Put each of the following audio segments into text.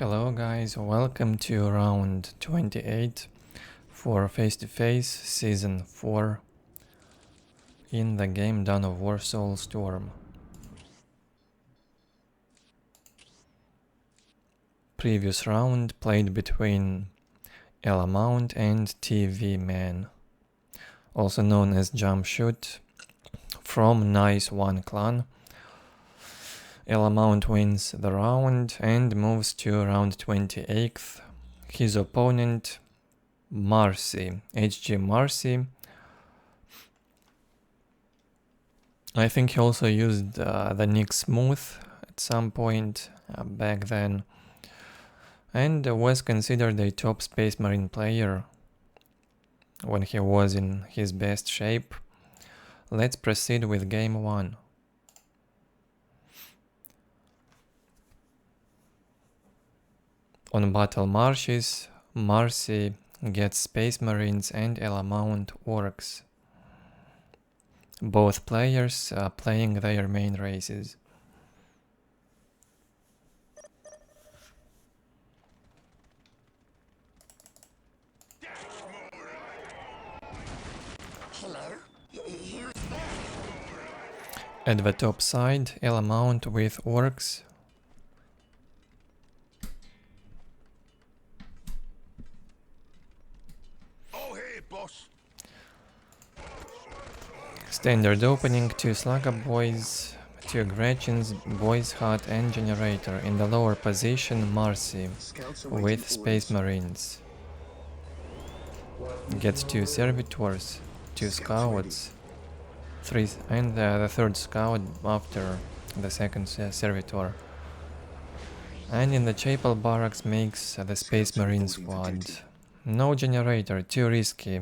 Hello guys, welcome to round 28 for face-to-face season 4 in the game Dawn of War Soulstorm. Previous round played between elamaunt and TV Man, also known as Jump Shoot, from Nice 1 clan. elamaunt wins the round and moves to round 28. His opponent, Marsy, HG Marsy. I think he also used the nick Smooth at some point back then, and was considered a top Space Marine player when he was in his best shape. Let's proceed with game 1. On Battle Marshes, Marsy gets Space Marines and elamaunt Orks. Both players are playing their main races. At the top side, elamaunt with Orks. Standard opening, 2 Slugger Boys, 2 Gretchens, Boys Hut and Generator. In the lower position, Marsy with Space Marines. Gets 2 Servitors, 2 Scouts, 3 and the third Scout after the second Servitor. And in the Chapel Barracks makes the Space Marine squad. No Generator, too risky.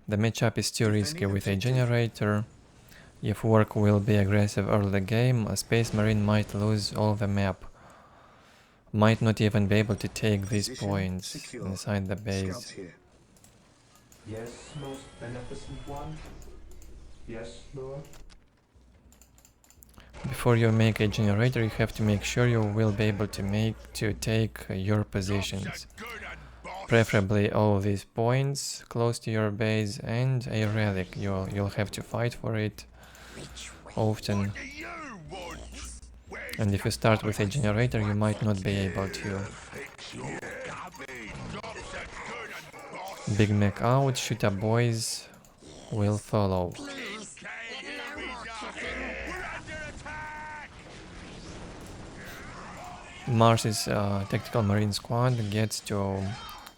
The matchup is too risky with a Generator. If Ork will be aggressive early game, a Space Marine might lose all the map. Might not even be able to take these points inside the base. Yes, most beneficent one. Yes, Lord. Before you make a Generator, you have to make sure you will be able to take your positions. Preferably all these points close to your base and a relic. You'll have to fight for it often. And if you start with a Generator, you might not be able to. Big Mac out, Shooter Boys will follow. Mars's Tactical Marine squad gets to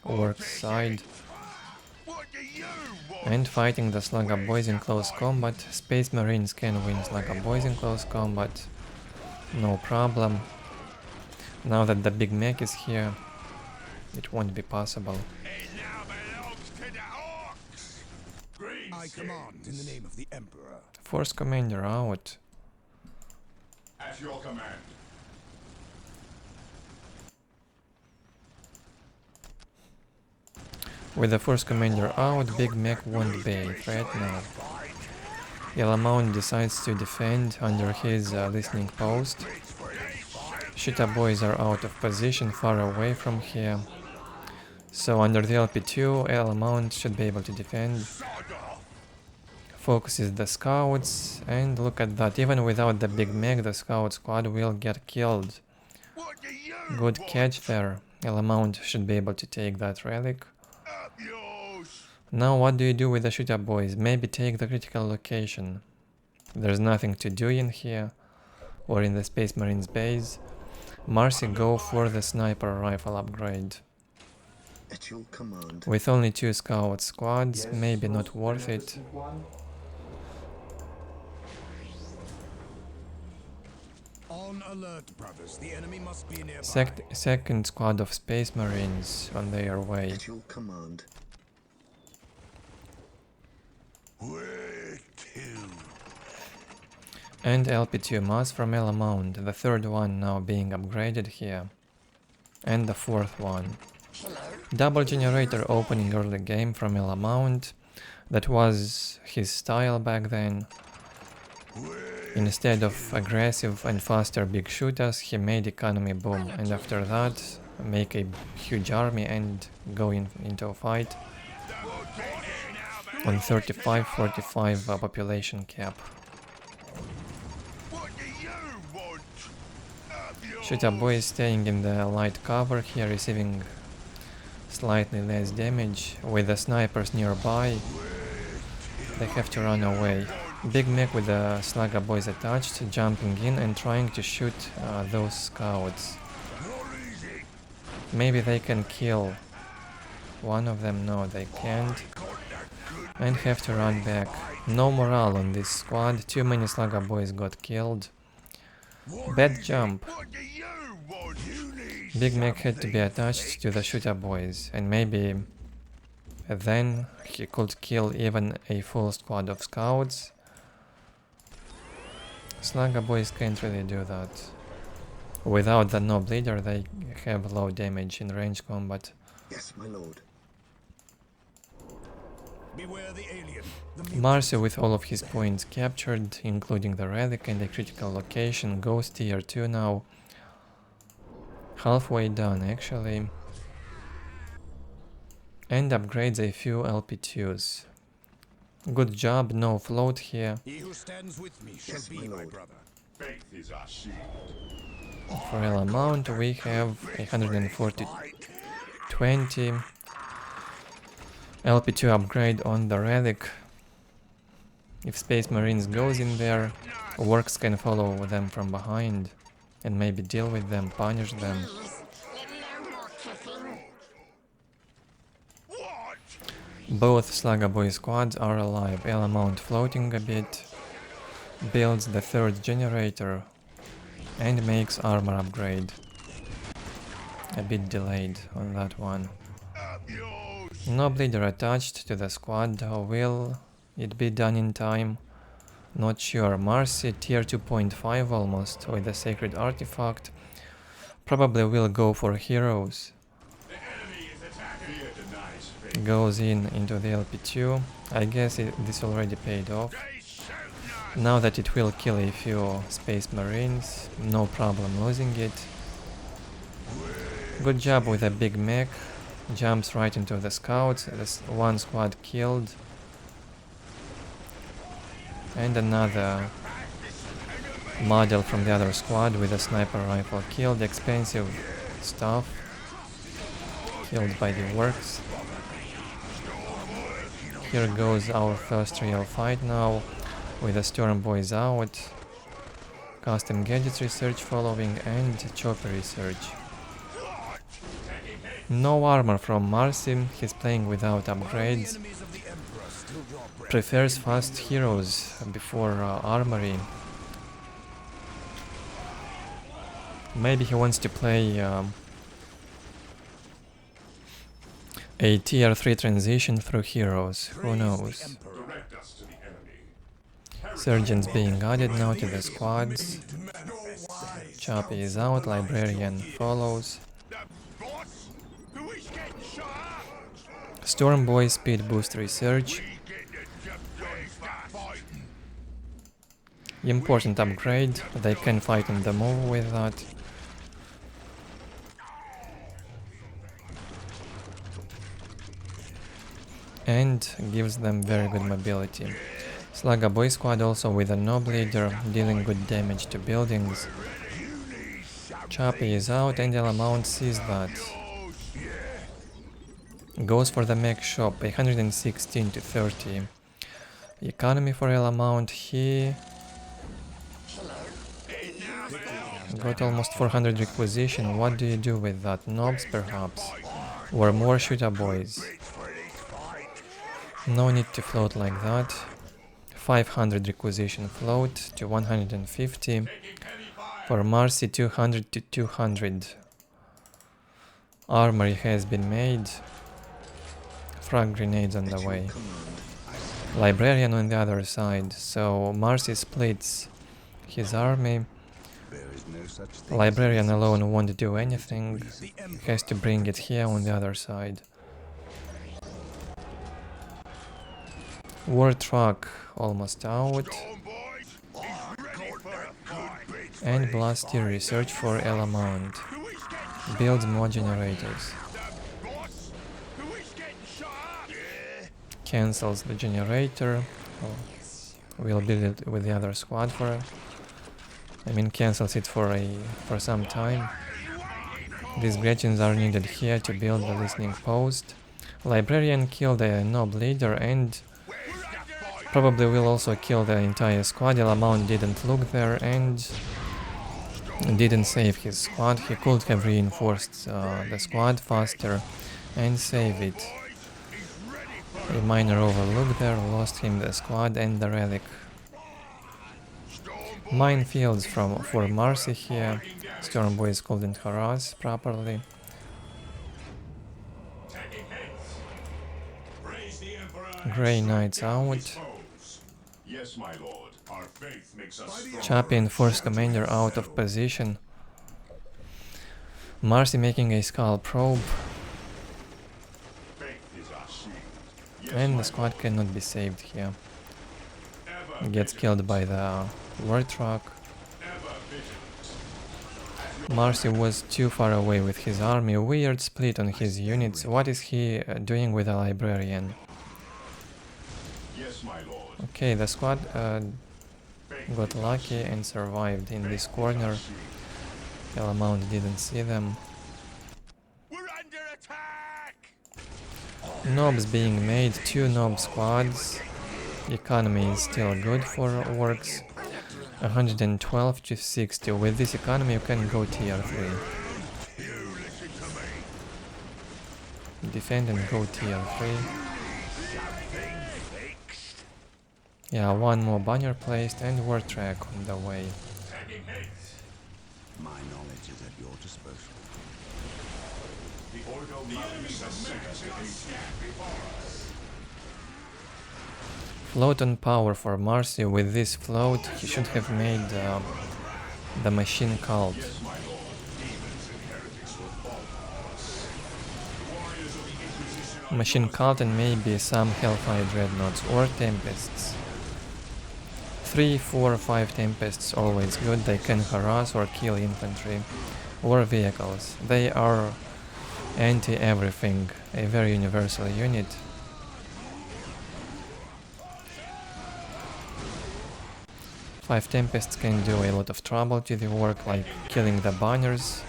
Orks side and fighting the Slugger Boys in close combat. Space Marines can win Slugger Boys in close combat, no problem. Now that the Big Mac is here, it won't be possible. I command in the name of the Emperor. Force Commander out. At your command. With the Force Commander out, Big Mac won't be a threat now. elamaunt decides to defend under his listening post. Shooter Boys are out of position, far away from here. So under the LP2, elamaunt should be able to defend. Focuses the Scouts, and look at that, even without the Big Mac, the Scout squad will get killed. Good catch there. elamaunt should be able to take that relic. Now what do you do with the Shooter Boys? Maybe take the critical location. There's nothing to do in here, or in the Space Marines base. Marsy go for the sniper rifle upgrade. At your command. With only 2 Scout squads, Yes, maybe not most worth it. beneficent one. On alert, brothers. The enemy must be nearby. Second squad of Space Marines on their way. At your command. Where to? And LP2 Mass from elamaunt, the third one now being upgraded here. And the fourth one. Double Generator opening early game from elamaunt. That was his style back then. Where Instead of aggressive and faster big shooters, he made economy boom, and after that make a huge army and go into a fight on 35-45 population cap. Shooter boy is staying in the light cover here, receiving slightly less damage. With the snipers nearby, they have to run away. Big mech with the slugger boys attached, jumping in and trying to shoot those scouts. Maybe they can kill one of them. No, they can't. And have to run back. No morale on this squad. Too many slugger boys got killed. Bad jump. Big mech had to be attached to the shooter boys, and maybe then he could kill even a full squad of scouts. Slugger boys can't really do that. Without the nob leader, they have low damage in range combat. Yes, my lord. Beware the alien. Marsy, with all of his points captured, including the relic and a critical location, goes tier 2 now. Halfway done, actually. And upgrades a few LP2s. Good job, no float here. He who stands with me shall Yes, be my my lord. brother. Faith is our shield. For elamaunt we have 140-20 LP2 upgrade on the relic. If Space Marines goes in there, Orks can follow them from behind and maybe deal with them, punish them. Both Slugger Boy squads are alive. Elamaunt floating a bit, builds the third generator and makes armor upgrade. A bit delayed on that one. Nob leader attached to the squad. Will it be done in time? Not sure. Marsy tier 2.5 almost with the sacred artifact. Probably will go for heroes. Goes into the LP2. I guess this already paid off. Now that it will kill a few Space Marines, no problem losing it. Good job with a big mech. Jumps right into the scouts. There's one squad killed. And another model from the other squad with a sniper rifle killed. Expensive stuff. Killed by the Orks. Here goes our first real fight now, with the Storm Boys out, custom gadgets research following, and chopper research. No armor from Marsy, he's playing without upgrades. Prefers fast heroes before armory. Maybe he wants to play a tier 3 transition through heroes, who knows. Surgeons being added now to the squads. Choppy is out, Librarian follows. Storm Boy speed boost research. Important upgrade, they can fight on the move with that. And gives them very good mobility. Slugger Boy squad also with a nob leader, dealing good damage to buildings. Choppy is out and elamaunt sees that. Goes for the mech shop, 116-30. Economy for elamaunt, he got almost 400 requisition. What do you do with that? Nobs perhaps? Or more shooter boys? No need to float like that. 500 requisition float to 150. For Marsy 200-200. Armory has been made. Frag grenades on the way. Librarian on the other side, so Marsy splits his army. Librarian alone won't do anything. Has to bring it here on the other side. War truck almost out. And Blaster research for elamaunt. Builds more generators. Cancels the generator. Oh, we'll build it with the other squad for. I mean, cancels it for some time. These Gretchens are needed here to build the listening post. Librarian killed the nob leader and probably will also kill the entire squad. elamaunt didn't look there and didn't save his squad. He could have reinforced the squad faster and save it. A minor overlook there, lost him the squad and the relic. Minefields for Marsy here. Storm boys couldn't harass properly. Grey Knights out. Yes, my lord. Our faith makes us strong. Champion force commander out of position. Marsy making a skull probe. Faith is our shield. Yes, And my the squad lord. cannot be saved here. Ever Gets vigilant. killed by the war truck. Ever vigilant. Marsy was too far away with his army. Weird split on his units. What is he doing with a librarian? Yes, my lord. Okay, the squad Faith got is our lucky shield. and survived in this Faith is our corner. shield. elamaunt didn't see them. We're under attack! Nobs being made, 2 nob squads. Economy is still good for Orks. 112 to 60. With this economy you can go tier 3. Defend and go tier 3. Yeah, 1 more banner placed and war track on the way. My knowledge is at your disposal. The Ordo Mountains are set. Float on power for Marsy. With this float he should have made the machine cult. Yes, my lord. Demons and heretics will fall upon us. The warriors of the Inquisition are Machine yours. cult and maybe some Hellfire Dreadnoughts or Tempests. 3, 4, 5 Tempests always good. They can harass or kill infantry or vehicles. They are anti-everything, a very universal unit. Five Tempests can do a lot of trouble to the work, like killing the banners,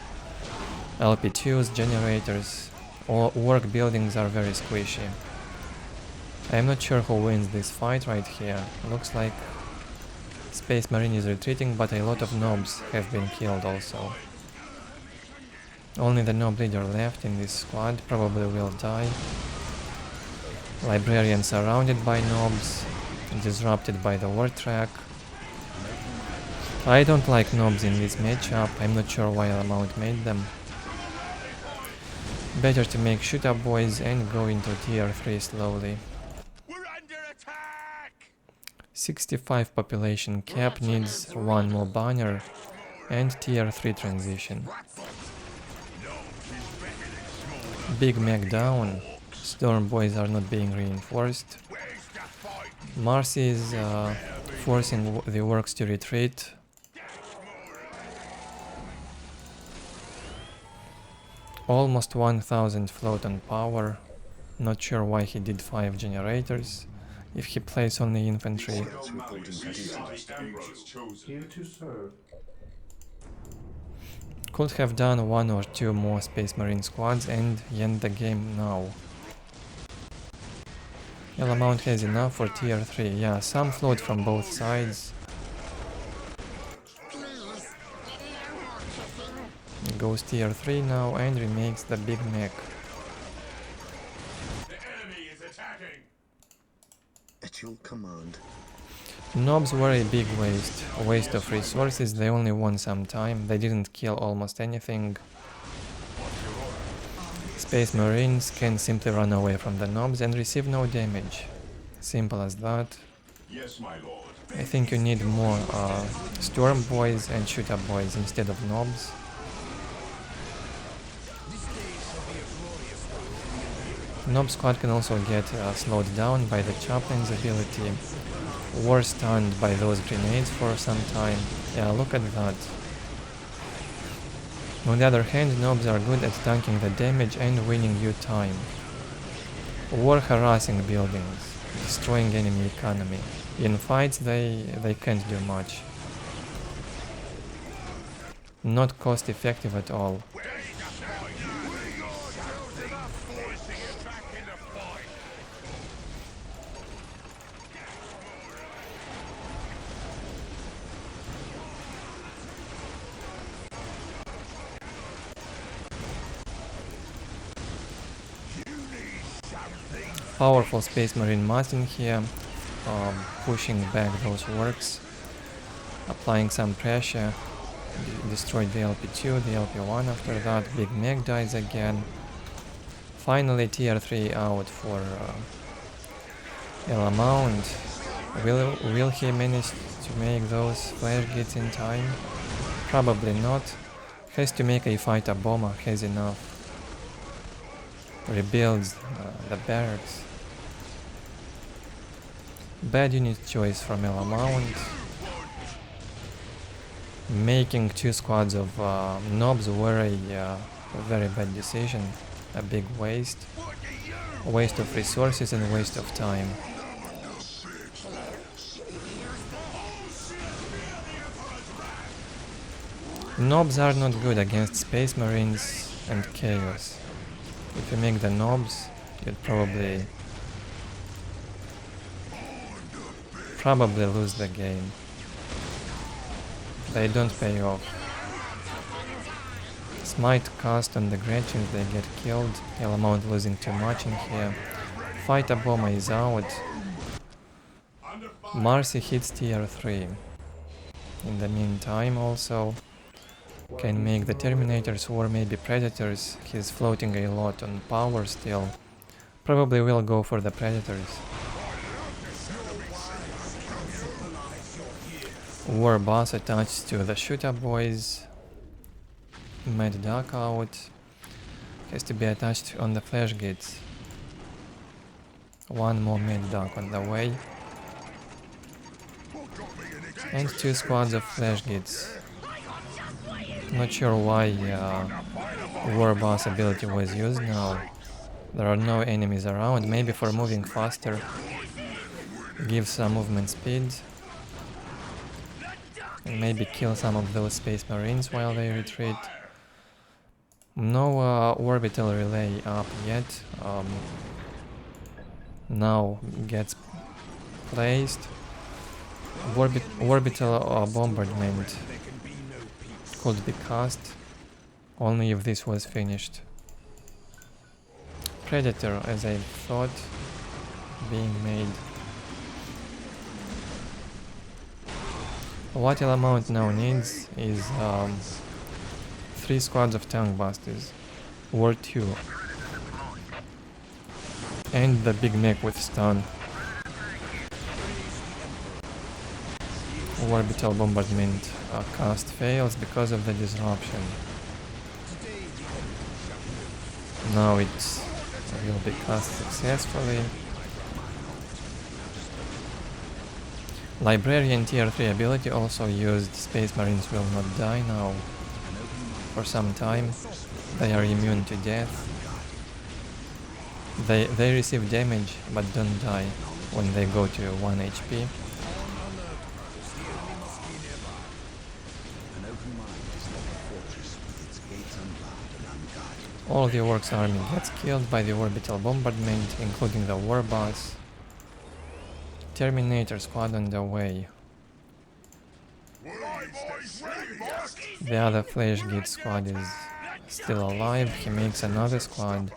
LP2s, generators. All work buildings are very squishy. I'm not sure who wins this fight right here. Looks like Space Marine is retreating, but a lot of nobs have been killed also. Only the nob leader left in this squad, probably will die. Librarian surrounded by nobs, disrupted by the war track. I don't like nobs in this matchup, I'm not sure why elamaunt made them. Better to make shoot-up boys and go into tier 3 slowly. We're under attack! 65 population cap needs 1 more banner and tier 3 transition. Big mech down. Storm boys are not being reinforced. Marsy is forcing the Orks to retreat. Almost 1000 float on power. Not sure why he did 5 generators if he plays only infantry. Ordo Mountains beside Ambrose chosen. Here to serve. Could have done 1 or 2 more Space Marine squads and end the game now. elamaunt has enough for tier 3. Yeah, some float from both sides. Goes tier 3 now and remakes the big mech. The enemy is attacking. At your command. Nobs were a big waste of resources. They only won some time, they didn't kill almost anything. Space Marines can simply run away from the nobs and receive no damage. Simple as that. Yes, my lord. I think you need more Storm boys and shoot-up boys instead of nobs. Nob squad can also get slowed down by the chaplain's ability, or stunned by those grenades for some time. Yeah, look at that. On the other hand, nobs are good at tanking the damage and winning you time. Or harassing buildings, destroying enemy economy. In fights they can't do much. Not cost effective at all. Powerful Space Marine Martin here, pushing back those Orks, applying some pressure, destroyed the LP2, the LP1 after that, Big Mech dies again. Finally tier 3 out for elamaunt. Will he manage to make those flash gits in time? Probably not. Has to make a fighter bomber, has enough. Rebuilds the barracks. Bad unit choice from elamaunt. Making 2 squads of nobs were a very bad decision. A big waste. Waste of resources and waste of time. Nobs are not good against Space Marines and Chaos. If you make the nobs, you'd probably lose the game. They don't pay off. Smite cast on the Gretchins, they get killed. Elamaunt losing too much in here. Fighter bomber is out. Marsy hits tier 3. In the meantime also can make the Terminators or maybe Predators. He's floating a lot on power still. Probably will go for the Predators. War boss attached to the shooter boys. Mad Duck out. Has to be attached on the flash gates. One more Mad Duck on the way. And 2 squads of flash gates. Not sure why War boss ability was used now. There are no enemies around, maybe for moving faster. Give some movement speed. And maybe kill some of those Space Marines while they retreat. No orbital relay up yet. Now gets placed. Orbital bombardment could be cast only if this was finished. Predator, as I thought, being made. What elamaunt now needs is 3 squads of tank busters, or 2, and the Big Mech with stun. Orbital bombardment cast fails because of the disruption. Now it will be cast successfully. Librarian tier 3 ability also used. Space Marines will not die now for some time. They are immune to death. They receive damage but don't die when they go to 1 HP. All the Orks army gets killed by the orbital bombardment, including the war boss. Terminator squad on the way. The other Flash Gate squad is still alive. He makes another squad.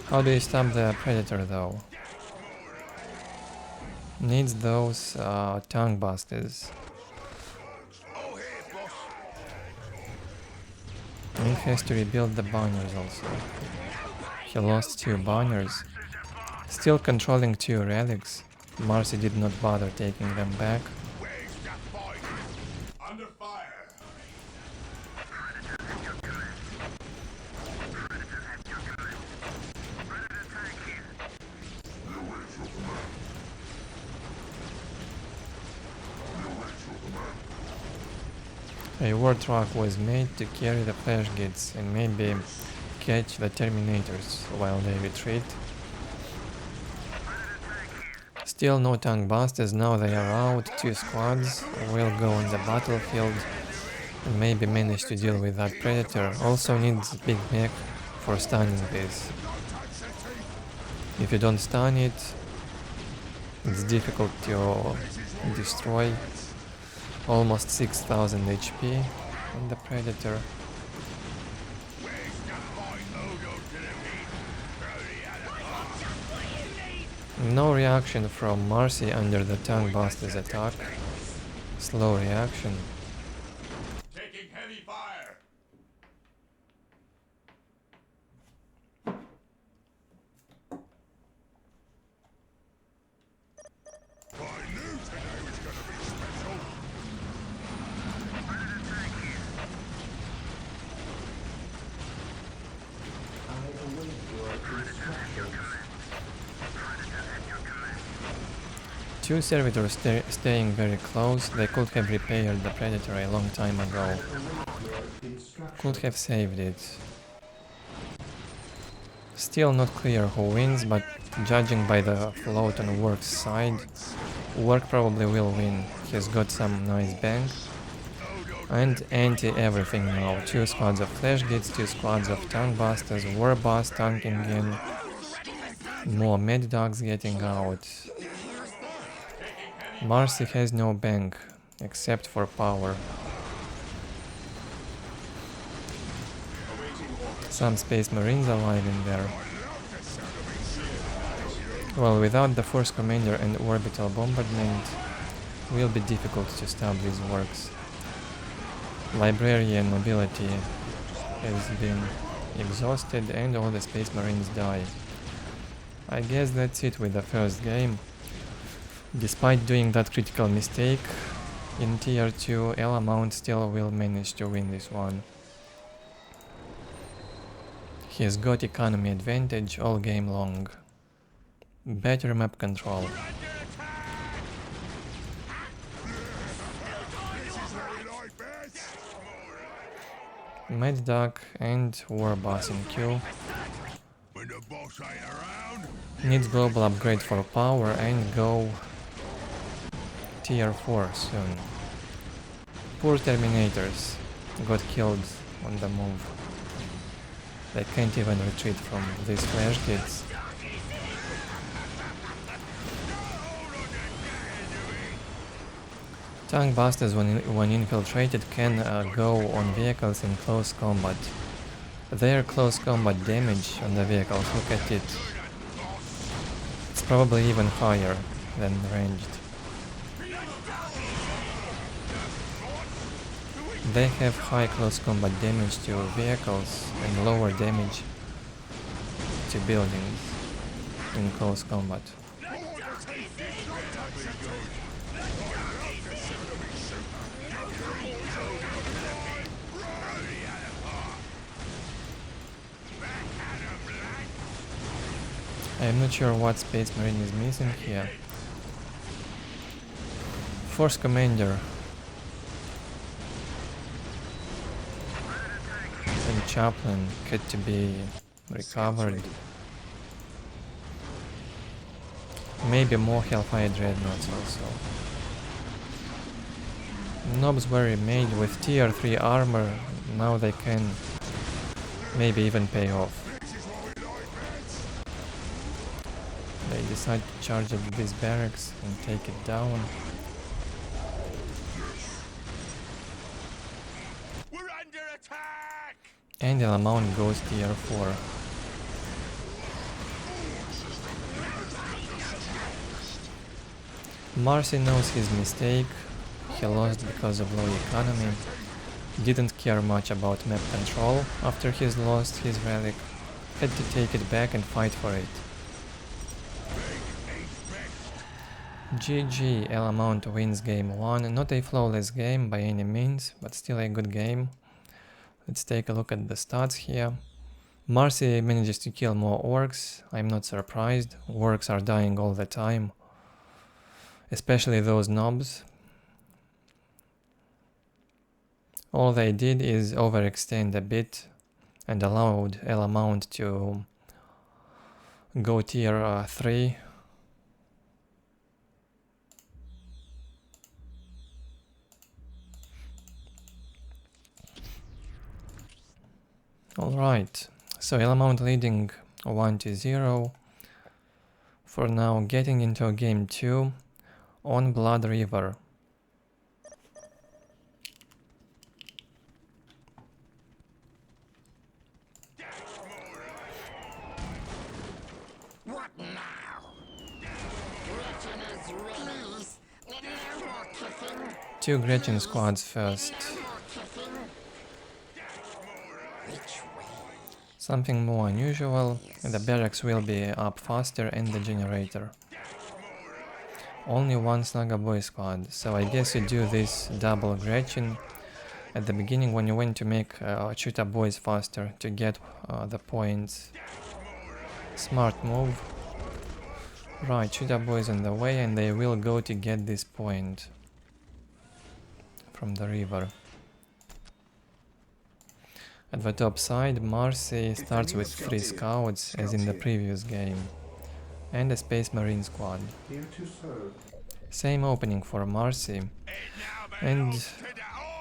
How do you stop the Predator though? Needs those tongue busters. And has to rebuild the banners also. He lost 2 banners. Still controlling 2 relics. Marsy did not bother taking them back. Under fire. A war truck was made to carry the flash gates and maybe catch the Terminators while they retreat. Still no tank busters, now they are out, 2 squads will go on the battlefield and maybe manage to deal with that Predator. Also needs big mech for stunning this. If you don't stun it, it's difficult to destroy. Almost 6000 HP on the Predator. No reaction from Marsy under the tank buster's attack. Slow reaction. Taking heavy fire. I knew today was gonna be special. I await your instructions. 2 servitors staying very close. They could have repaired the Predator a long time ago. Could have saved it. Still not clear who wins, but judging by the float on Orks' side, Ork probably will win. He's got some nice bank. And anti-everything now. 2 squads of flash gates, 2 squads of tank busters, war boss tanking in. More med dogs getting out. Marsy has no bank, except for power. Some Space Marines alive in there. Well, without the Force Commander and Orbital Bombardment, will be difficult to stop these Orks. Librarian mobility has been exhausted and all the Space Marines die. I guess that's it with the first game. Despite doing that critical mistake, in tier 2, elamaunt still will manage to win this one. He's got economy advantage all game long. Better map control. Mad Dog and War Boss in queue. When the boss ain't around. Needs global upgrade for power and go tier 4 soon. Poor Terminators got killed on the move. They can't even retreat from these flash gates. Tank busters when infiltrated can go on vehicles in close combat. Their close combat damage on the vehicles, look at it. It's probably even higher than ranged. They have high close combat damage to vehicles and lower damage to buildings in close combat. I'm not sure what Space Marine is missing here. Force Commander and Chaplain had to be recovered. Maybe more Hellfire Dreadnoughts also. Knobs were remade with tier 3 armor, now they can maybe even pay off. They decide to charge at this barracks and take it down. We're under attack. And elamaunt goes tier 4. Marsy knows his mistake. He lost because of low economy. Didn't care much about map control after he's lost his relic. Had to take it back and fight for it. GG, elamaunt wins game 1. Not a flawless game by any means, but still a good game. Let's take a look at the stats here. Marsy manages to kill more orcs. I'm not surprised. Orcs are dying all the time. Especially those knobs. All they did is overextend a bit and allowed elamaunt to go tier 3. Alright, so elamaunt leading 1-0. For now, getting into game 2 on Blood River. What now? Gretchen is ready. No more kissing. 2 Gretchen squads first. No more kissing. Which way? Something more unusual, the barracks will be up faster and the generator. Only one Snugger Boy squad, so I guess you do this double Gretchen at the beginning when you want to make shooter boys faster to get the points. Smart move. Right, shooter boys on the way and they will go to get this point from the river. At the top side, Marsy starts with 3 scouts as in the previous game and a Space Marine squad. Here to serve. Same opening for Marsy and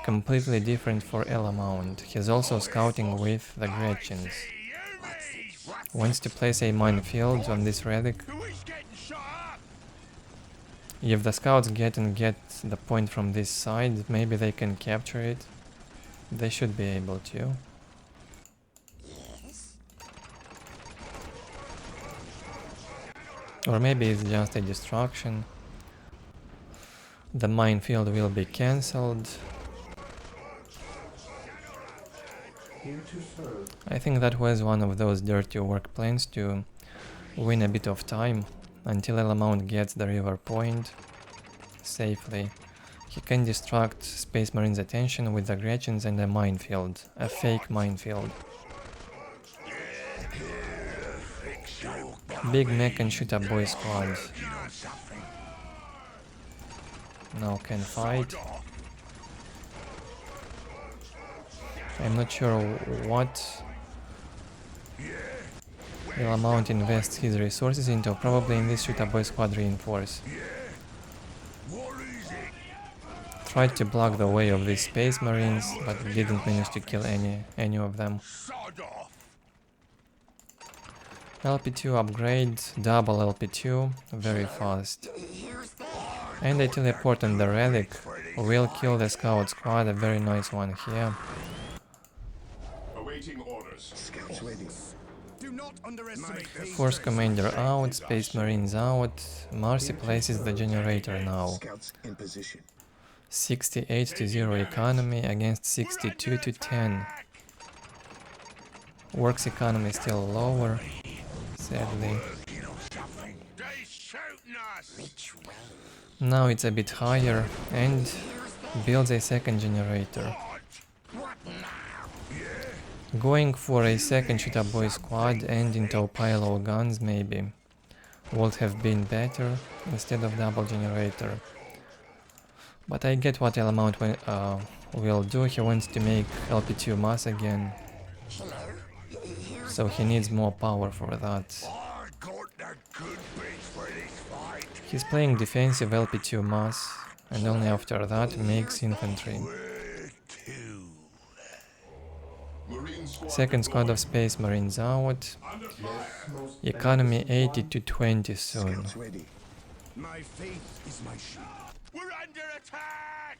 completely different for elamaunt. He's also scouting with the Gretchens. Wants to place a minefield on this relic. If the scouts get the point from this side, maybe they can capture it. They should be able to. Or maybe it's just a distraction. The minefield will be cancelled. Here to serve. I think that was one of those dirty work plans to win a bit of time until elamaunt gets the river point safely. He can distract Space Marine's attention with the Gretchens and a minefield, a fake minefield. Big mech and shooter boy squad. Now can fight. I'm not sure what elamaunt invests his resources into, probably in this shooter boy squad reinforce. Tried to block the way of these Space Marines, but didn't manage to kill any of them. LP2 upgrade, double LP2, very fast. And a teleport on the relic will kill the scout squad, a very nice one here. Awaiting orders. Scouts ready. Do not underestimate Force commander out, Space Marines out, Marsy places the generator now. Scouts in position. 68-0 economy against 62-10. Orks economy still lower, sadly. Now it's a bit higher and builds a second generator. Going for a second shooter boy squad and into pile of guns maybe would have been better instead of double generator. But I get what elamaunt will do. He wants to make LP2 mass again, so he needs more power for that. He's playing defensive LP2 mass and only after that makes infantry. Second squad of Space Marines out. Economy 80-20 soon. Scouts ready. My faith is my shield. We're under attack!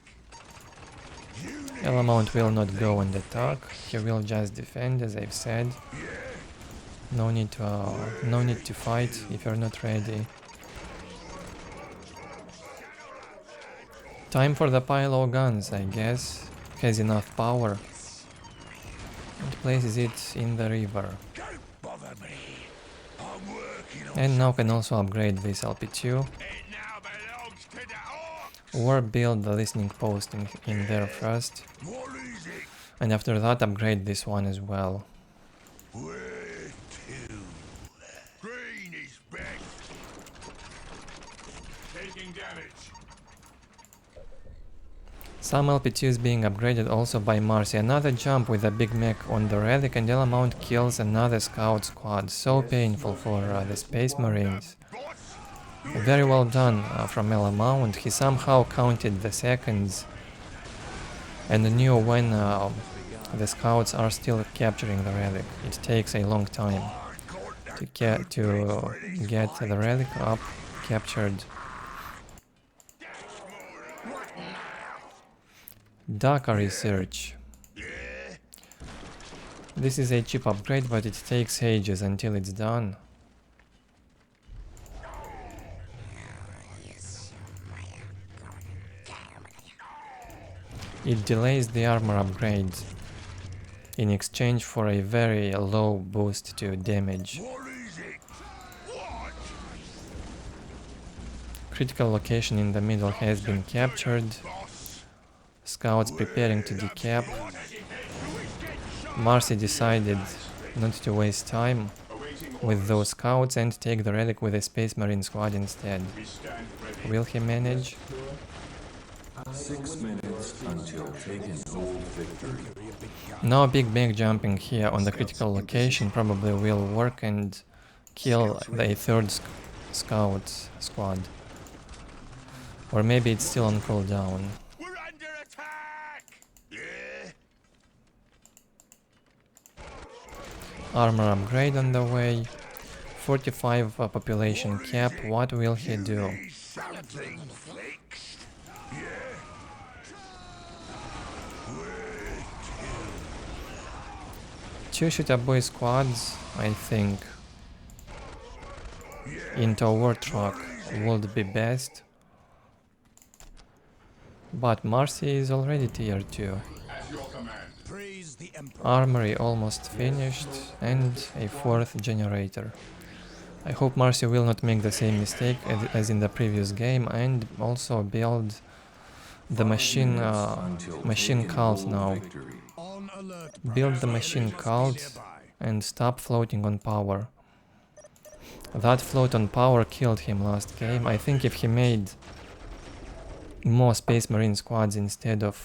elamaunt will not go and attack. He will just defend, as I've said. No need to fight if you're not ready. Time for the pile of guns, I guess. Has enough power. And places it in the river. And now can also upgrade this LP2. Or build the listening post in there first. And after that upgrade this one as well. Green is back. Taking damage. Some LP2s being upgraded also by Marsy. Another jump with a big mech on the relic and elamaunt kills another scout squad. So painful for the Space Marines. Very well done from elamaunt. He somehow counted the seconds and knew when the scouts are still capturing the relic. It takes a long time to get the relic up, captured. Daka research. This is a cheap upgrade, but it takes ages until it's done. It delays the armor upgrade in exchange for a very low boost to damage. Critical location in the middle has been captured. Scouts preparing to decap. Marsy decided not to waste time with those scouts and take the relic with a Space Marine squad instead. Will he manage? 6 minutes until taking old victory. No big bang jumping here on the critical location probably will work and kill the third scout squad. Or maybe it's still on cooldown. We're under attack! Armor upgrade on the way. 45 population cap. What will he do? Something fixed. Two shooter boy squads, I think, into a war truck would be best. But Marsy is already tier 2. At your command. Praise the Emperor. Armory almost finished and a 4th generator. I hope Marsy will not make the same mistake as in the previous game and also build the machine cult now. On alert. Build the machine cult and stop floating on power. That float on power killed him last game. I think if he made more Space Marine squads instead of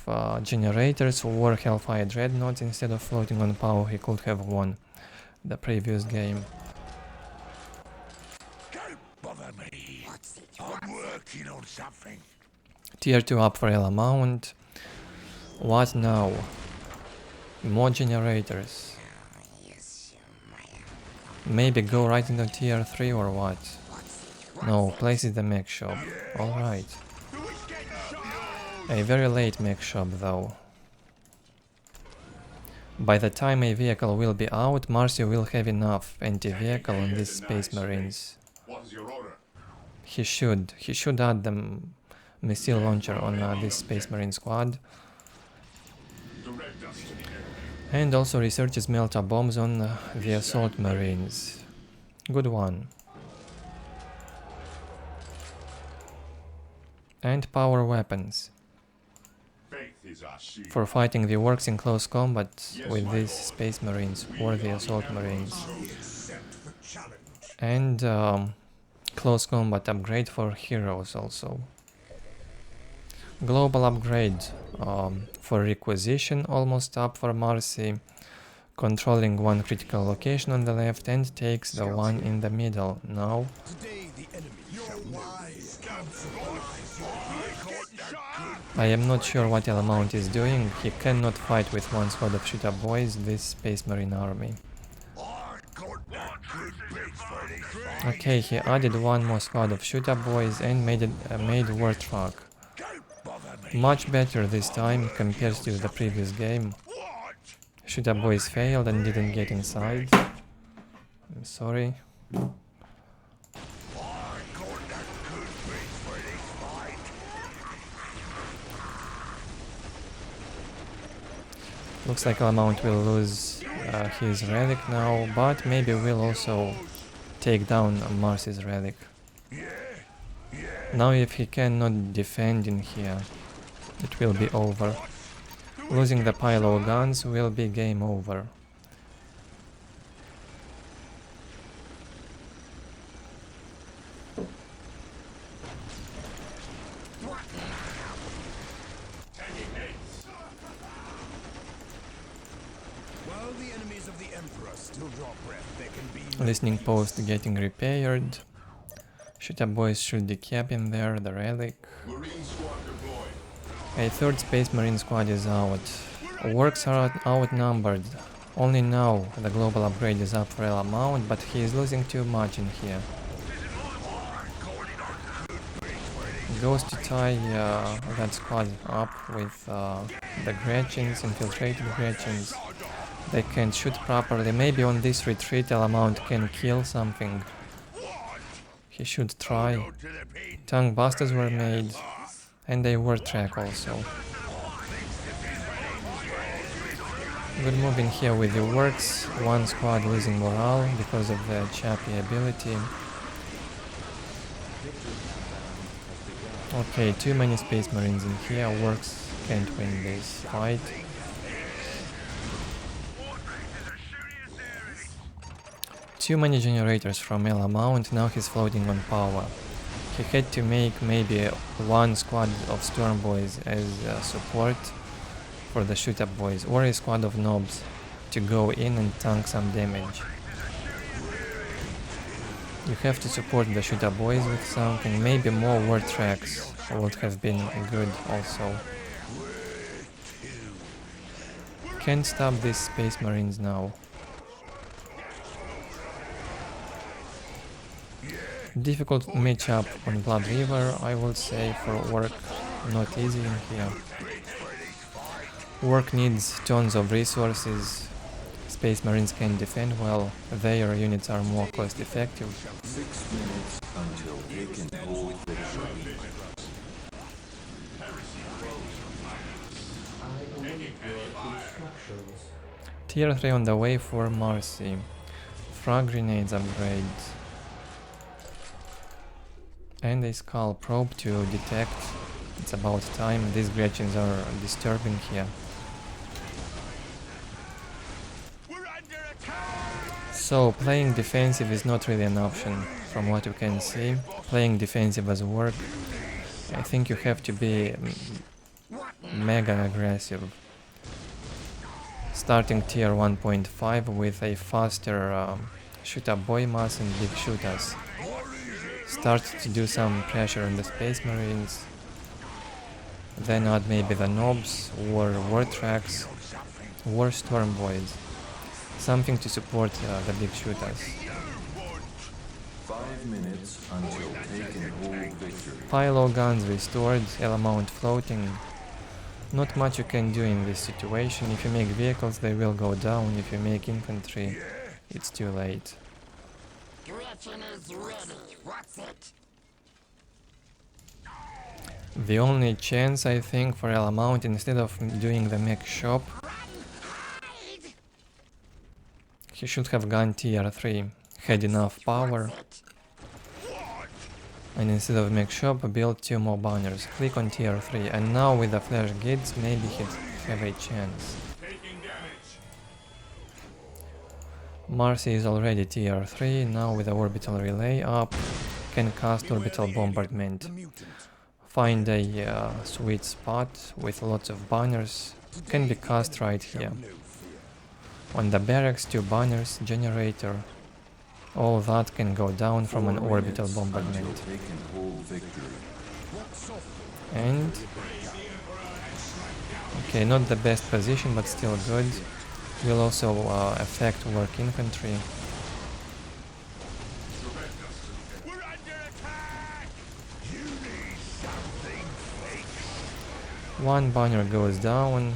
generators or Hellfire Dreadnoughts instead of floating on power, he could have won the previous game. Don't bother me. I'm working on something. Tier 2 up for elamaunt. What now? More generators. Maybe go right into tier 3 or what? No, place in the mech shop. Alright. A very late mech shop though. By the time a vehicle will be out, Marsy will have enough anti-vehicle on these Space Marines. What is your order? He should add the missile launcher on this Space Marine squad. Direct us to the enemy. And also researches melta bombs on the assault marines. Good one. And power weapons. Faith is our shield. For fighting the Orks in close combat with these Space Marines or the assault marines. And close combat upgrade for heroes also. Global upgrade for requisition almost up for Marsy, controlling one critical location on the left and takes the one in the middle. Now Today the enemy shall wise. I am not sure what elamaunt is doing. He cannot fight with one squad of shooter boys, this Space Marine army. Okay, he added one more squad of shooter boys and made war truck. Much better this time compared to the previous game. Shooter boys failed and didn't get inside. I'm sorry. Looks like elamaunt will lose his relic now, but maybe we'll also take down Marsy's relic. Now if he cannot defend in here, it will be over. Losing the payload guns will be game over. enemies of the Emperor still draw breath, there can be no Listening peace. post getting repaired. Shooter boys should decap in there, the relic. Marine squad deployed. A third Space Marine squad is out. Orks are outnumbered. Only now the global upgrade is up for elamaunt, but he is losing too much in here. Goes to tie that squad up with the Gretchens, infiltrated Gretchens. They can't shoot properly. Maybe on this retreat elamaunt can kill something. He should try. Tongue busters were made, and a word track also. Good move in here with the Orks. One squad losing morale because of the chappy ability. Okay, too many Space Marines in here. Orks can't win this fight. Too many generators from elamaunt, now he's floating on power. He had to make maybe one squad of Storm Boys as support for the shoot-up boys, or a squad of nobs to go in and tank some damage. You have to support the shoot-up boys with something, maybe more word tracks would have been good also. Can't stop these Space Marines now. Difficult matchup on Blood River, I would say, for Ork. Not easy in here. Ork needs tons of resources. Space Marines can defend well. Their units are more cost effective. 6 minutes until they can hold victory. Tier 3 on the way for Marsy. Frag grenades upgrade. And a skull probe to detect. It's about time. These Gretchens are disturbing here. So playing defensive is not really an option from what you can see. Playing defensive as Ork, I think you have to be mega aggressive. Starting tier 1.5 with a faster shoot-up boy mass and big shooters. Start to do some pressure on the Space Marines. Then add maybe the nobs or war tracks or Storm Boys. Something to support the big shooters. 5 minutes until they can hold victory. Pilo guns restored, elamaunt floating. Not much you can do in this situation. If you make vehicles, they will go down. If you make infantry, it's too late. Gretchen is ready. What's it? The only chance, I think, for elamaunt, instead of doing the mech shop, he should have gone tier 3, had enough power, and instead of mech shop, build 2 more banners. Click on tier 3, and now with the flash gates, maybe he'd have a chance. Marsy is already tier 3, now with the orbital relay up, can cast orbital bombardment. Find a sweet spot with lots of banners, can be cast right here. On the barracks, 2 banners, generator, all that can go down from an 4 orbital minutes bombardment. until they can hold victory. And okay, not the best position, but still good. Will also affect work infantry. One banner goes down.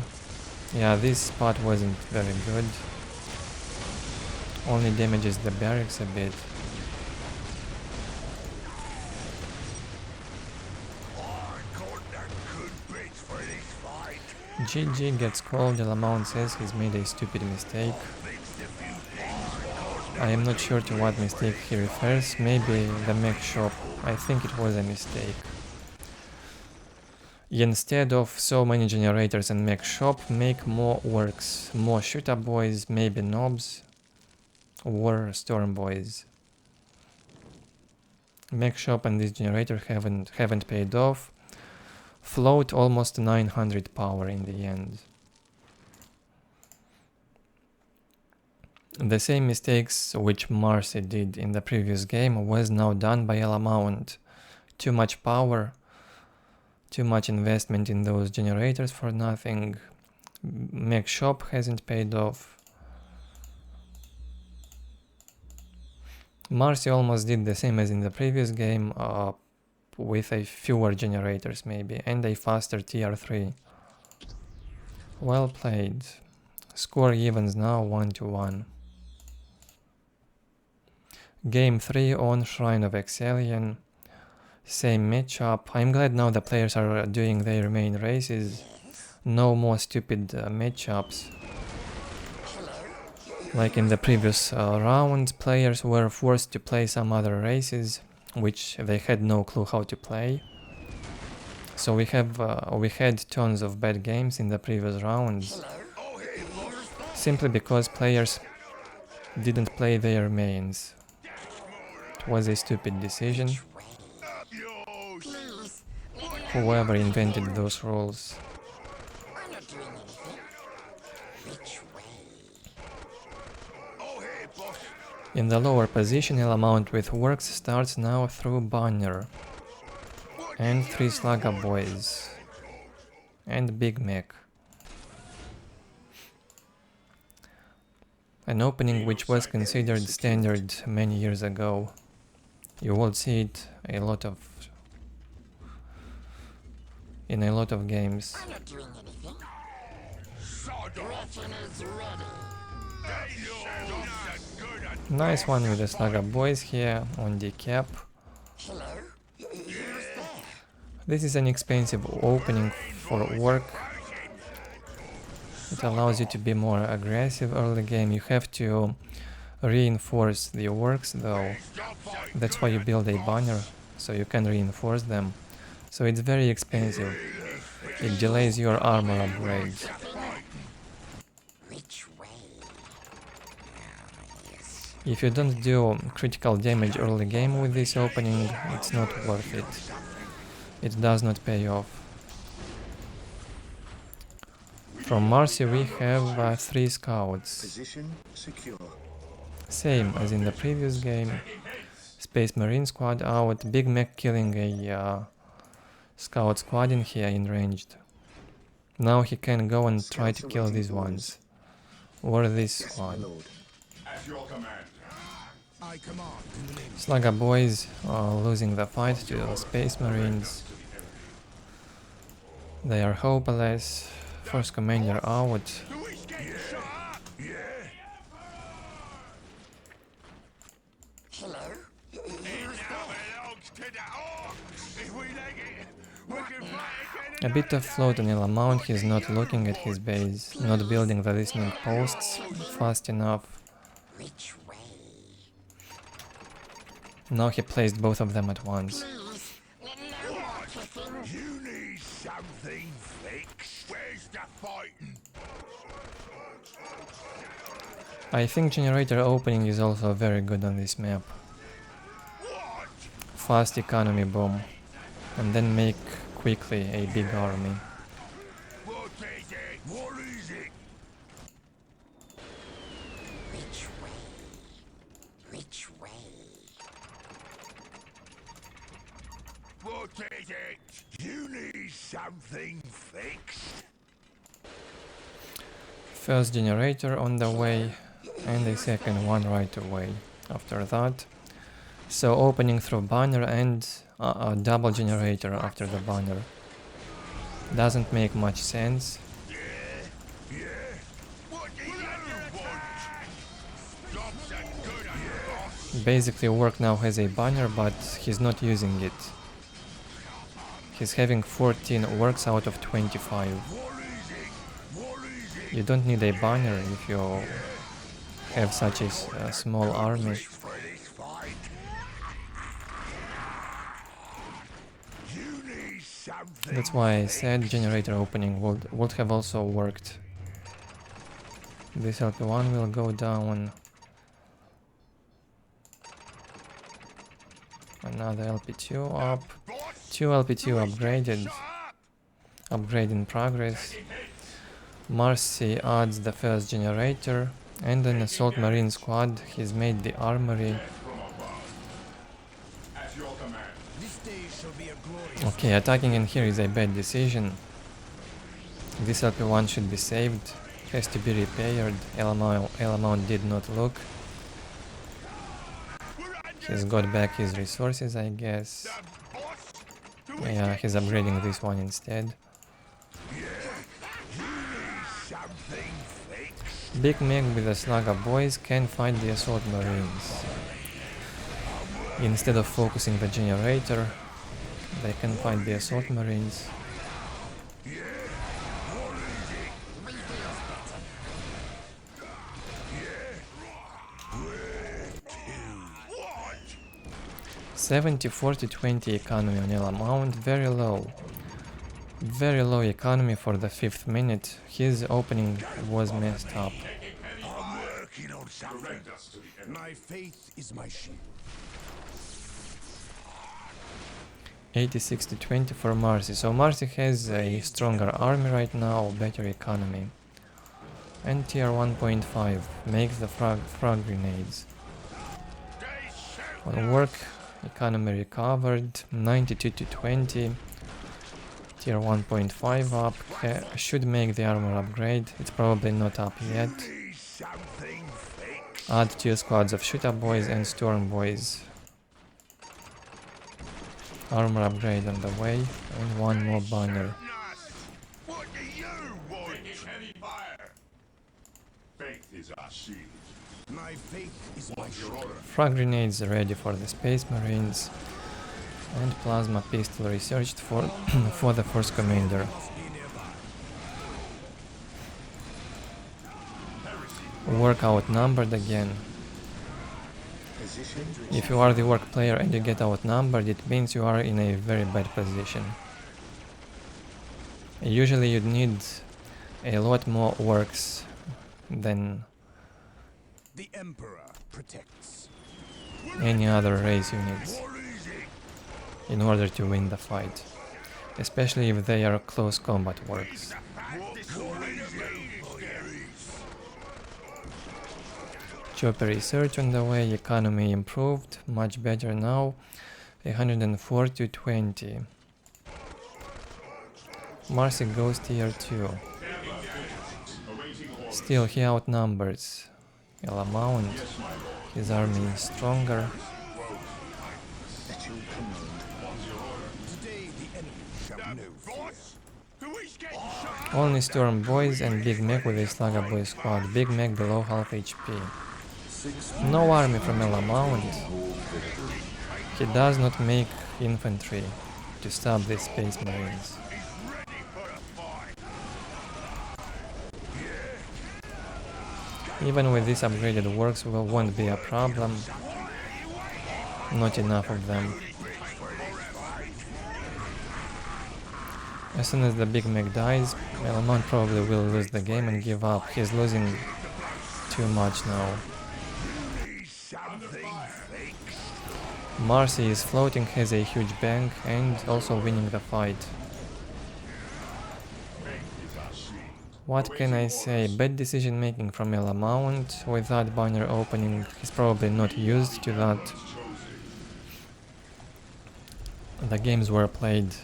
Yeah, this spot wasn't very good. Only damages the barracks a bit. GG gets called. elamaunt says he's made a stupid mistake. I am not sure to what mistake he refers. Maybe the mech shop. I think it was a mistake. Instead of so many generators and mech shop, make more orks, more shoot-up boys, maybe nobs, or storm boys. Mech shop and this generator haven't paid off. Float almost 900 power in the end. The same mistakes which Marsy did in the previous game was now done by elamaunt. Too much power, too much investment in those generators for nothing. Mech shop hasn't paid off. Marsy almost did the same as in the previous game, with a fewer generators maybe, and a faster tier 3. Well played. Score evens now 1-1. Game 3 on Shrine of Excellion. Same matchup. I'm glad now the players are doing their main races. No more stupid matchups. Like in the previous rounds, players were forced to play some other races, which they had no clue how to play. So we had tons of bad games in the previous rounds, simply because players didn't play their mains. It was a stupid decision. Whoever invented those rules. I'm not doing anything. Which way? In the lower position, elamaunt with Orks starts now through banner. And 3 Slugger boys. And Big Mech. An opening which was considered standard many years ago. You will see it in a lot of games. I'm not doing anything. Griffin is ready. Nice one with the Slugger boys here on decap. Hello? Who's there? This is an expensive opening for work. It allows you to be more aggressive early game. You have to reinforce the Orks though. That's why you build a banner, so you can reinforce them. So it's very expensive. It delays your armor upgrade. Which way? If you don't do critical damage early game with this opening, it's not worth it. It does not pay off. From Marsy we have 3 scouts. Position secure. Same as in the previous game. Space Marine squad out, Big Mech killing a scout squad in here in ranged. Now he can go and try to kill these ones. Or this Yes, my squad. lord. At your command. I command in the name of Slugger boys are losing the fight to the Space Marines. They are hopeless. First commander out. Hello? A bit of float on elamaunt, he's not looking at his base, not building the listening posts fast enough. Which way? Now he placed both of them at once. Please. No more kissing. You need something fixed. Where's the fighting? I think generator opening is also very good on this map. Fast economy bomb. And then make quickly a big army. What is it? What is it? Which way? Which way? What is it? You need something fixed. First generator on the way, and a second one right away after that. So opening through banner and a double generator after the banner. Doesn't make much sense. What do you want? Job's a good one, boss. Basically Ork now has a banner, but he's not using it. He's having 14 Orks out of 25. You don't need a banner if you have such a small army. For this fight. You need something. That's why I said generator opening would have also worked. This LP1 will go down. Another LP2 up. 2 LP2 upgraded. Upgrade in progress. Marsy adds the first generator And an assault marine squad. He's made the armory. At your command. This day shall be a glorious Okay, attacking in here is a bad decision. This LP1 should be saved. Has to be repaired. Elamaunt did not look. He's got back his resources, I guess. Yeah, he's upgrading this one instead. Big Meg with a slug of boys can fight the assault marines. Instead of focusing the generator, they can fight the assault marines. We feels better. 70, 40, 20 economy on elamaunt, very low. Very low economy for the 5th minute. His opening was messed up. I'm working on something. Direct us to the enemy. My faith is my shield. 86 to 20 for Marsy. So Marsy has a stronger army right now, better economy. And tier 1.5 makes the frag grenades. On work, economy recovered, 92 to 20. Tier 1.5 up, should make the armor upgrade, it's probably not up yet. Add 2 squads of shooter boys and storm boys. Armor upgrade on the way, and 1 more banner. What do you want? Taking heavy fire. Faith is our shield. My faith is my What's your shield. order? Frag grenades ready for the space marines. And plasma pistol researched for, for the first commander. Work outnumbered again. Position. If you are the work player and you get outnumbered, it means you are in a very bad position. Usually you'd need a lot more orcs than The Emperor protects. any other race units in order to win the fight. Especially if they are close combat orcs. Chopper research on the way, economy improved, much better now, 104 to 20. Marsy goes tier 2. Still he outnumbers elamaunt, his army is stronger. At your command. Today the enemy shall know fear. Only storm boys and Big Mac with a slugger boy squad, Big Mac below half HP. 6 No army from elamaunt. hold victory. He does not make infantry to stop the space marines. Even with this upgraded works won't be a problem. Not enough of them. As soon as the Big Mac dies, elamaunt probably will lose the game and give up. He's losing too much now. Marsy is floating, has a huge bank and also winning the fight. What can I say? Bad decision making from elamaunt. With that banner opening, he's probably not used to that. The games were played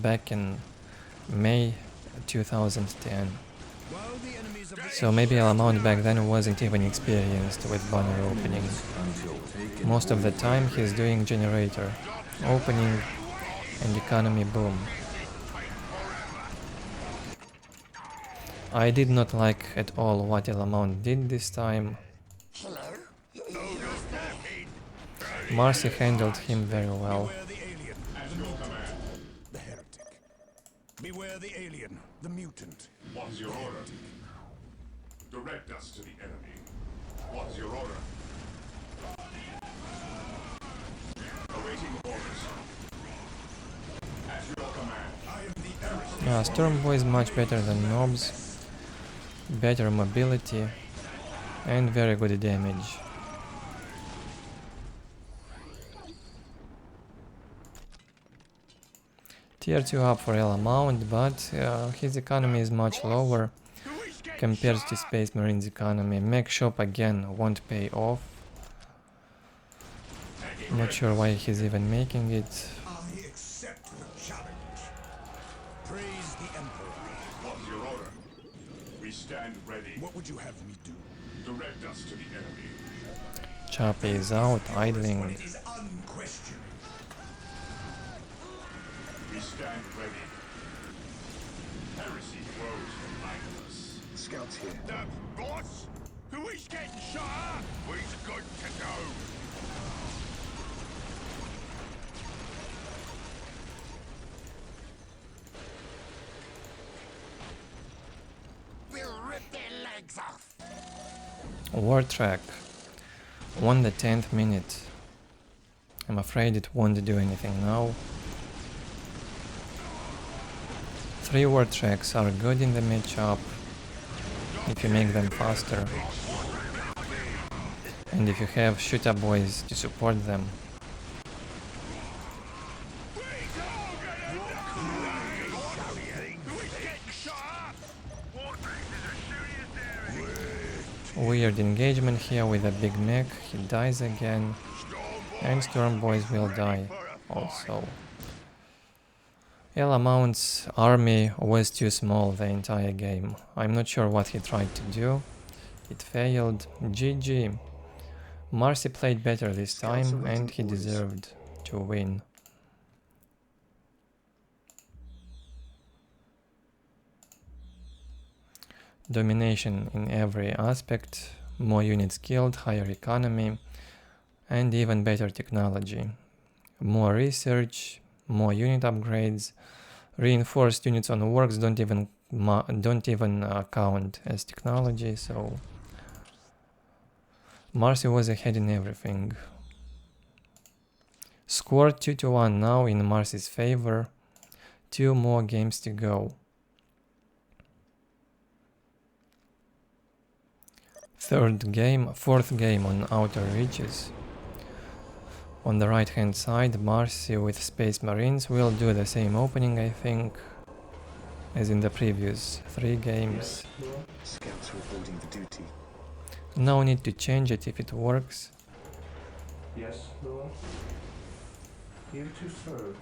back in May 2010. While the enemies of the So maybe elamaunt back then wasn't even experienced with banner opening. Until taken. Most of the time he's doing generator opening and economy boom. I did not like at all what elamaunt did this time. Hello? Marsy handled him very well. Beware the alien, the mutant, the heretic. Beware the alien, the mutant. What's your order? Direct us to the enemy. What's your order? Awaiting orders. At your command. I am the heretic. Yeah, Storm Boy is much better than mobs. Better mobility and very good damage. Tier 2 up for elamaunt, but his economy is much lower. compared to Space Marine's economy. Mech shop again won't pay off. Not sure why he's even making it. I accept the challenge. Praise the Emperor. What's your order? We stand ready. What would you have me do? Direct us to the enemy. Chappie is out, idling. It is unquestioned. We stand ready. Heresy grows behind us. Scouts here. The boss? Who is getting shot? We's good to go. We'll rip their legs off. War track. Won the 10th minute. I'm afraid it won't do anything now. 3 war tracks are good in the matchup if you make them faster. And if you have shooter boys to support them. Weird engagement here with a big mech, he dies again, and Storm Boys will die also. Elamaunt's army was too small the entire game. I'm not sure what he tried to do. It failed. GG. Marsy played better this time and he deserved to win. Domination in every aspect, more units killed, higher economy, and even better technology. More research, more unit upgrades. Reinforced units on Orks don't even count as technology, so Marsy was ahead in everything. Score 2-1 now in Marsy's favor. 2 more games to go. Fourth game on Outer Reaches. On the right hand side, Marsy with Space Marines will do the same opening, I think, as in the previous 3 games. Scouts reporting for duty. No need to change it if it works. Yes, Lord. Here to serve.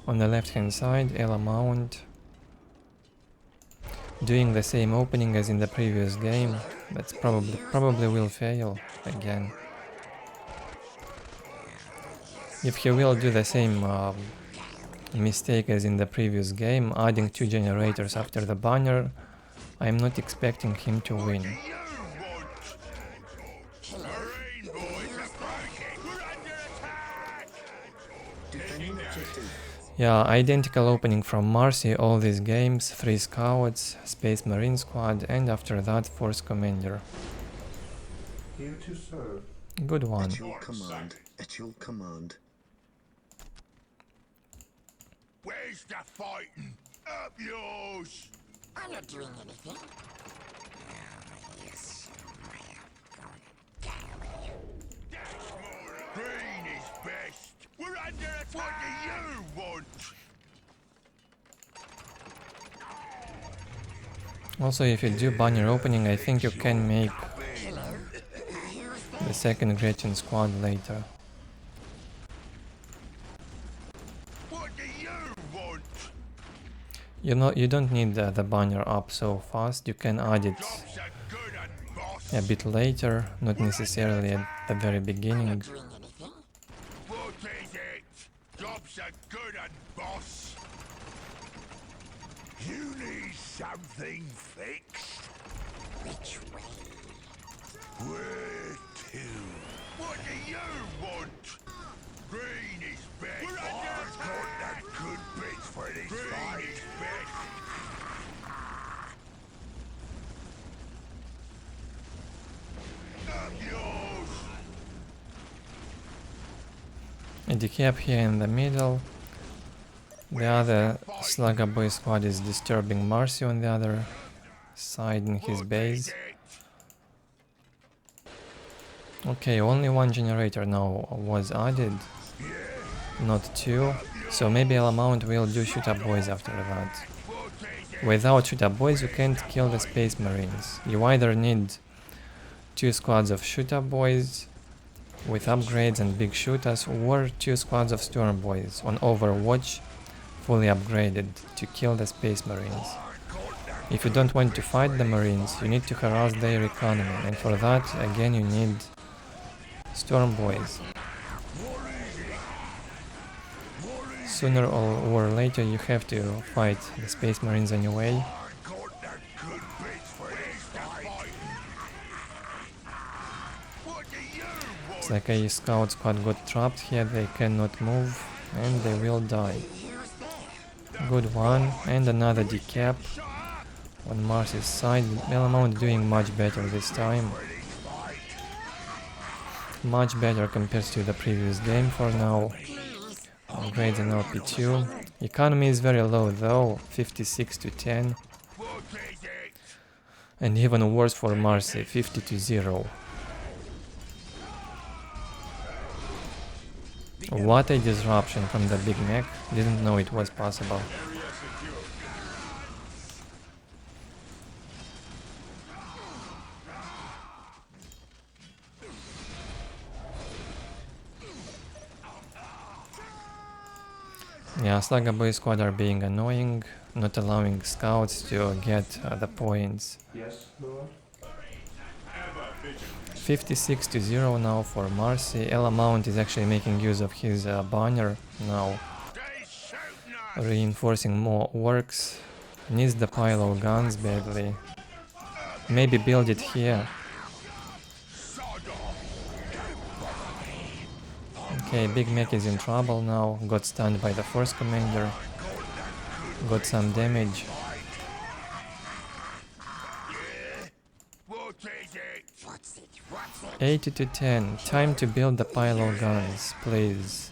On the left hand side, elamaunt. Doing the same opening as in the previous game. That's probably will fail again. If he will do the same mistake as in the previous game, adding 2 generators after the banner, I'm not expecting him to win. Defending objective. Yeah, identical opening from Marsy all these games, 3 scouts, Space Marine squad, and after that Force Commander. Here to serve. Good one. At your command. At your command. Where's the fighting? Up yours! I'm not doing anything. Yes, Green is best. We're under attack. What do you want? Also, if you do banner opening, I think you can make the second Gretchen squad later. What do you want? You don't need the banner up so fast. You can add it Jobs are good and boss. a bit later, not necessarily at the very beginning. doing anything. What is it? Jobs are good and boss. You need something fixed? Which way? Where to? What do you want? Green is best. We're under attack. Got the good bits for this fight. Green is best. Up yours. A decap here in the middle. The other Slugger Boy squad is disturbing Marsy on the other side in his base. Okay, only 1 generator now was added, not 2, so maybe elamaunt will do shooter boys after that. What is Without shoot-up boys you can't kill the Space Marines. You either need 2 squads of shoot-up boys with upgrades and big shooters, or 2 squads of Storm boys on Overwatch fully upgraded to kill the Space Marines. If you don't want to fight the Marines, you need to harass their economy, and for that, again, you need Storm boys. Sooner or later you have to fight the Space Marines anyway. It's like a scout squad got trapped here, they cannot move and they will die. Good one, and another decap on Marsy's side. Elamaunt doing much better this time. Much better compared to the previous game for now. Upgrades in LP2. Economy is very low though, 56 to 10. And even worse for Marsy, 50 to 0. What a disruption from the Big Mac, didn't know it was possible. Yeah, Slugger Boy squad are being annoying, not allowing scouts to get the points. Yes, Lord. 56 to 0 now for Marsy. Elamaunt is actually making use of his banner now, reinforcing more Orks. Needs the pile of guns badly. Maybe build it here. Okay, Big Mac is in trouble now, got stunned by the first commander, got some damage. 80 to 10, time to build the pile of guns, please.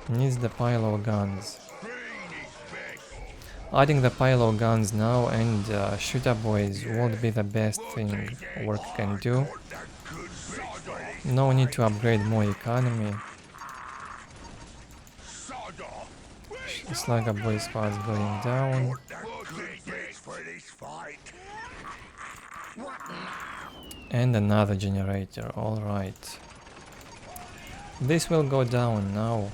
Needs the pile of guns. Adding the pile of guns now and shooter boys would be the best thing Orc can do. No need to upgrade more economy. Slugger Boy squad's going down. And another generator, alright. This will go down now.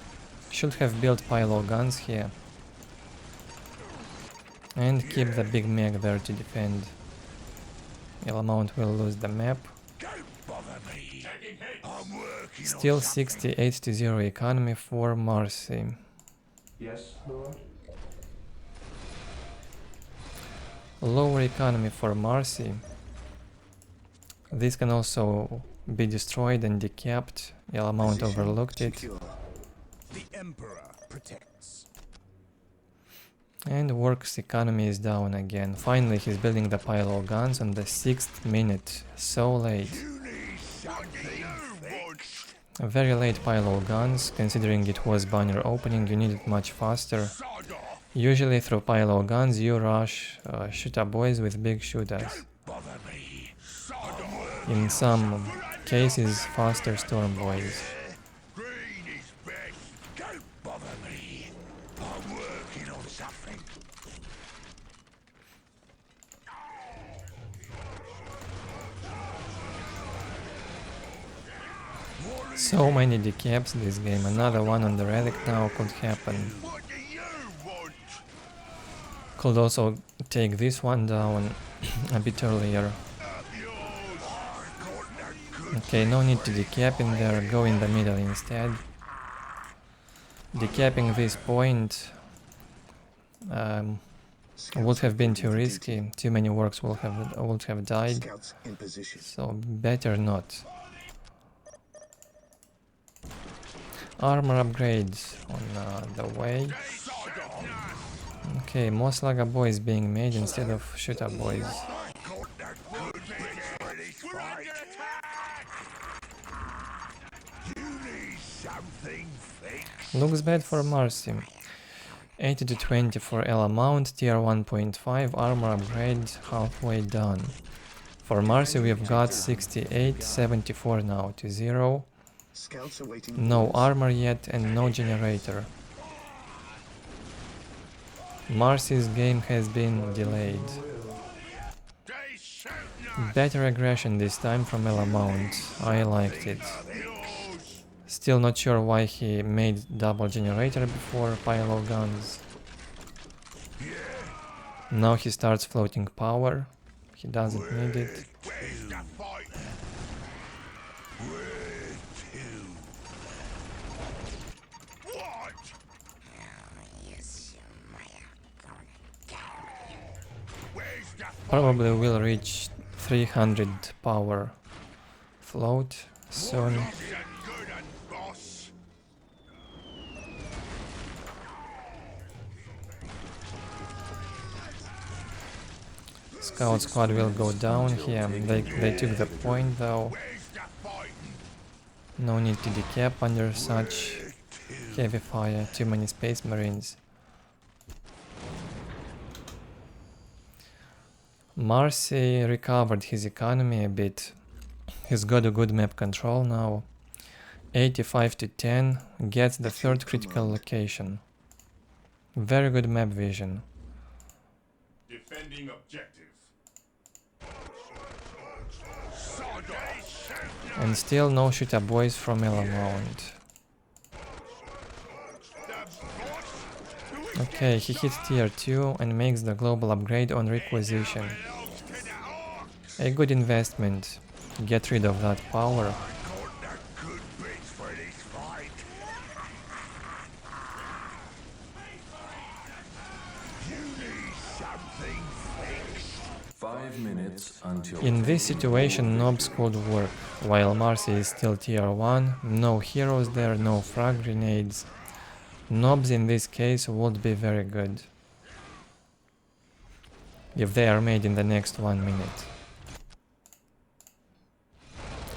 Should have built pile of guns here. And keep the Big Mac there to defend. Elamaunt will lose the map. Still 68 to 0 economy for Marsy. Yes, Lord. Lower economy for Marsy. This can also be destroyed and decapped. Elamaunt overlooked it. The Emperor protects. And Orks' economy is down again. Finally he's building the pile of guns on the 6th minute. So late. A very late pile of guns, considering it was banner opening, you need it much faster. Usually through pile of guns you rush shooter boys with big shooters. In some cases faster storm boys. So many decaps this game, another one on the relic now could happen. Could also take this one down a bit earlier. Okay, no need to decap in there, go in the middle instead. Decapping this point would have been too risky, too many Orks would have died, so better not. Armor upgrades on the way. Okay, more Slugger Boys being made instead of Shooter Boys. Looks bad for Marsy. 80 to 20 for Elamaunt, tier 1.5, armor upgrade halfway done. For Marsy we've got 68, 74 now to 0. No armor yet and no generator. Marsy's game has been delayed. They shoot now. Better aggression this time from elamaunt. I liked it. Yours. Still not sure why he made double generator before pile guns. Now he starts floating power. He doesn't need it. Where's the fight? Where to? What? Where's the fight? Probably will reach 300 power float soon. Good and boss. Scout squad will go down here. They took the point though. Where's the fight? No need to decap under such heavy fire. Too many space marines. Marsy recovered his economy a bit. He's got a good map control now. 85 to 10, gets the third critical location. Very good map vision. Defending objective. And still no shooter boys from elamaunt. Okay, he hits tier 2 and makes the global upgrade on requisition. A good investment. Get rid of that power. Got the good bits for this fight. You need something fixed. 5 minutes until In this situation nobs could work. While Marsy is still tier 1, no heroes there, no frag grenades. Nobs in this case would be very good. If they are made in the next 1 minute.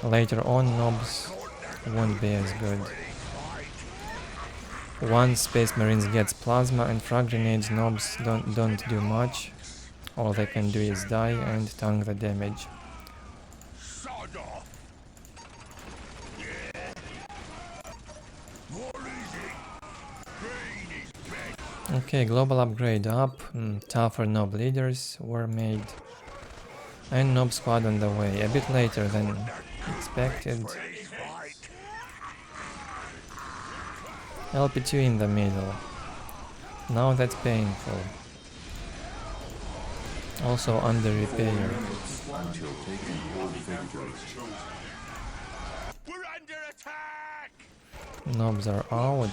Later on nobs won't be as good. Once Space Marines gets plasma and frag grenades, nobs don't do much. All they can do is die and tank the damage. Sod off. What is it? Green is bad. Okay, global upgrade up, tougher nob leaders were made. And nob squad on the way, a bit later than expected. This fight. LP2 in the middle. Now that's painful. Also under repair. until taking hold victory. We're under attack. Nobs are out.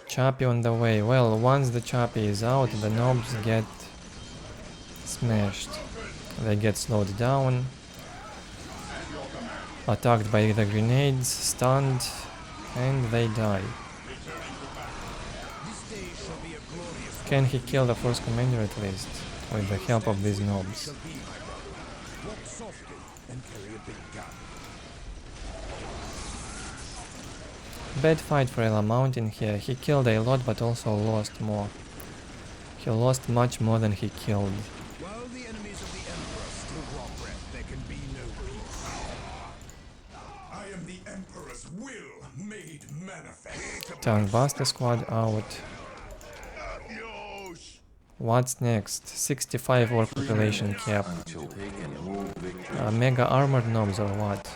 Choppy on the way. Well, once the choppy is out, the nobs get smashed. They get slowed down. Attacked by the grenades, stunned, and they die. Can he kill the first commander at least? With the help of these nobs. Bad fight for elamaunt in here. He killed a lot but also lost more. He lost much more than he killed. While the enemies of the Emperor still draw breath, there can be no peace. I am the Emperor's will made manifest. Tank Buster squad out. Yours. What's next? 65 orc population cap. Until taking hold victory. Mega armored nobs or what?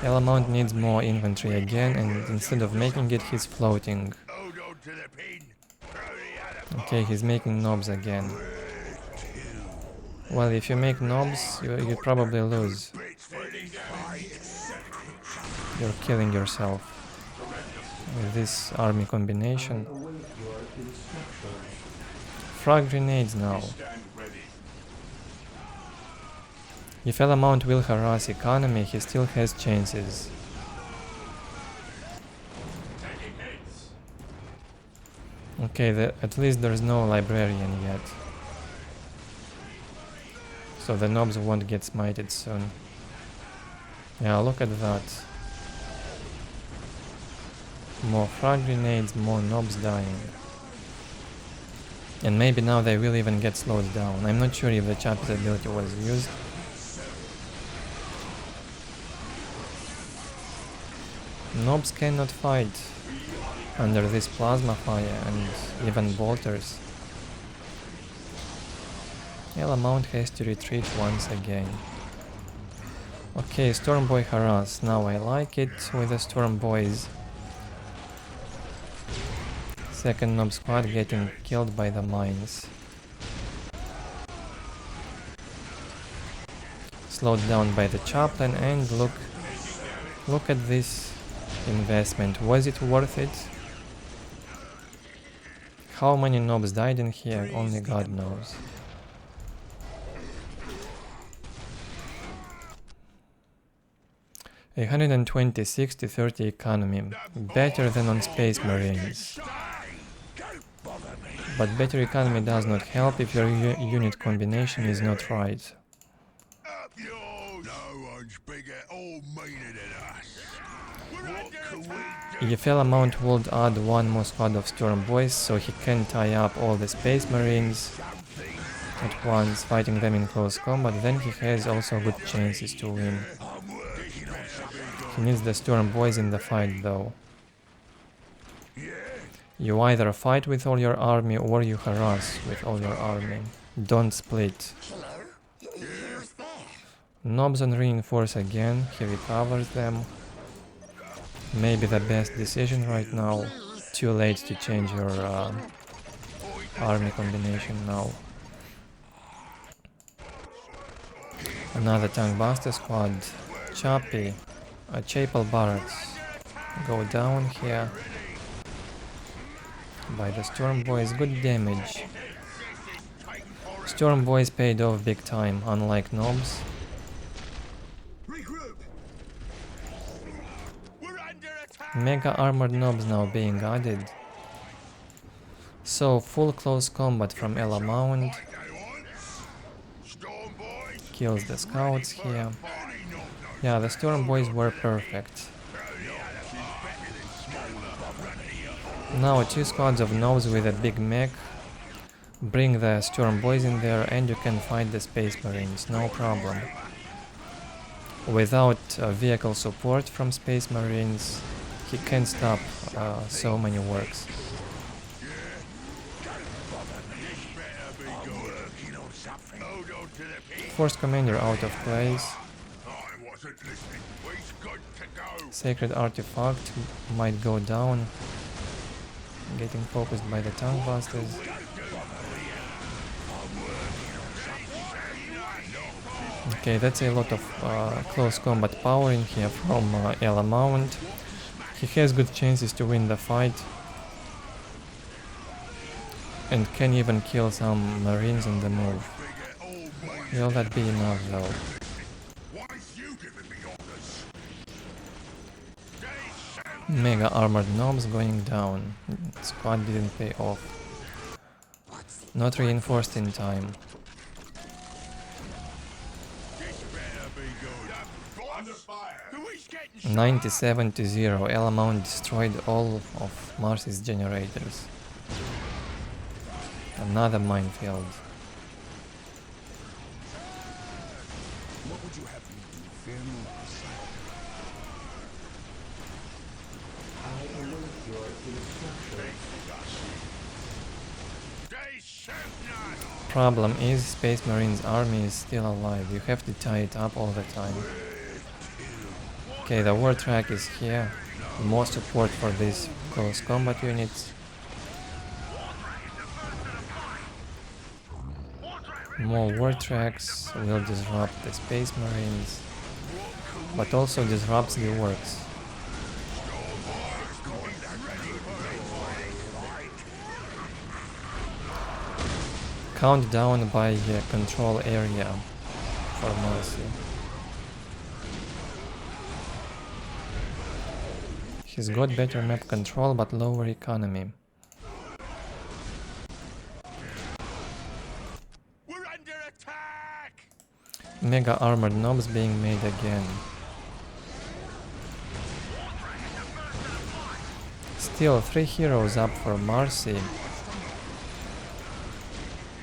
Elamaunt needs more infantry again, and instead of making it, he's floating. Hold on to the pin. Throw the other Okay, he's making nobs again. Well, if you make nobs, you probably lose. bits for this fight. You're killing yourself with this army combination. Await your instructions. Frag grenades now. Stand ready. If elamaunt will harass economy, he still has chances. Taking hits. Okay, at least there's no librarian yet. So the nobs won't get smited soon. Yeah, look at that. More frag grenades, more nobs dying. And maybe now they will even get slowed down. I'm not sure if the chap's ability was used. Nobs cannot fight. under this plasma fire and even bolters. Elamaunt has to retreat once again. Okay, Stormboy harass. Now I like it with the Stormboys. Second Nob squad getting killed by the mines. Slowed down by the chaplain, and look at this investment. Was it worth it? How many nobs died in here? Only God knows. A 126 to 30 economy, better than on Space Marines. But better economy does not help if your unit combination is not right. Up yours! No one's bigger or meaner than us. We're under attack! If elamaunt would add one more squad of Stormboys so he can tie up all the Space Marines at once, fighting them in close combat, then he has also good chances to win. He needs the Stormboys in the fight though. You either fight with all your army or you harass with all your army. Don't split. Hello? Who's there? Nobs on reinforce again, he recovers them. Maybe the best decision right now. Too late to change your army combination now. Another tank buster squad. Chappy. Chapel barracks. Go down here. By the Stormboys, good damage. Stormboys paid off big time, unlike nobs. Regroup! We're under attack! Mega armored nobs now being added. So full close combat from elamaunt. Kills the scouts here. Yeah, the Stormboys were perfect. Now two squads of nobs with a big mech. Bring the Stormboys in there and you can fight the Space Marines, no problem. Without vehicle support from Space Marines, he can't stop so many works. Force Commander out of place. Sacred Artifact might go down. Getting focused by the tank busters. Okay, that's a lot of close combat power in here from elamaunt. He has good chances to win the fight. And can even kill some marines on the move. Will that be enough though? Mega armored nobs going down. Squad didn't pay off. Not reinforced in time. 97 to 0. Elamaunt destroyed all of Mars's generators. Another minefield. What would you have me do? Fear no. I await your instructions. Problem is, Space Marines army is still alive. You have to tie it up all the time. Okay, the war track is here. More support for these close combat units. More war tracks will disrupt the Space Marines, but also disrupts the Orks. Countdown by control area for Marsy. He's got better map control but lower economy. We're under attack! Mega armored nobs being made again. Still 3 heroes up for Marsy.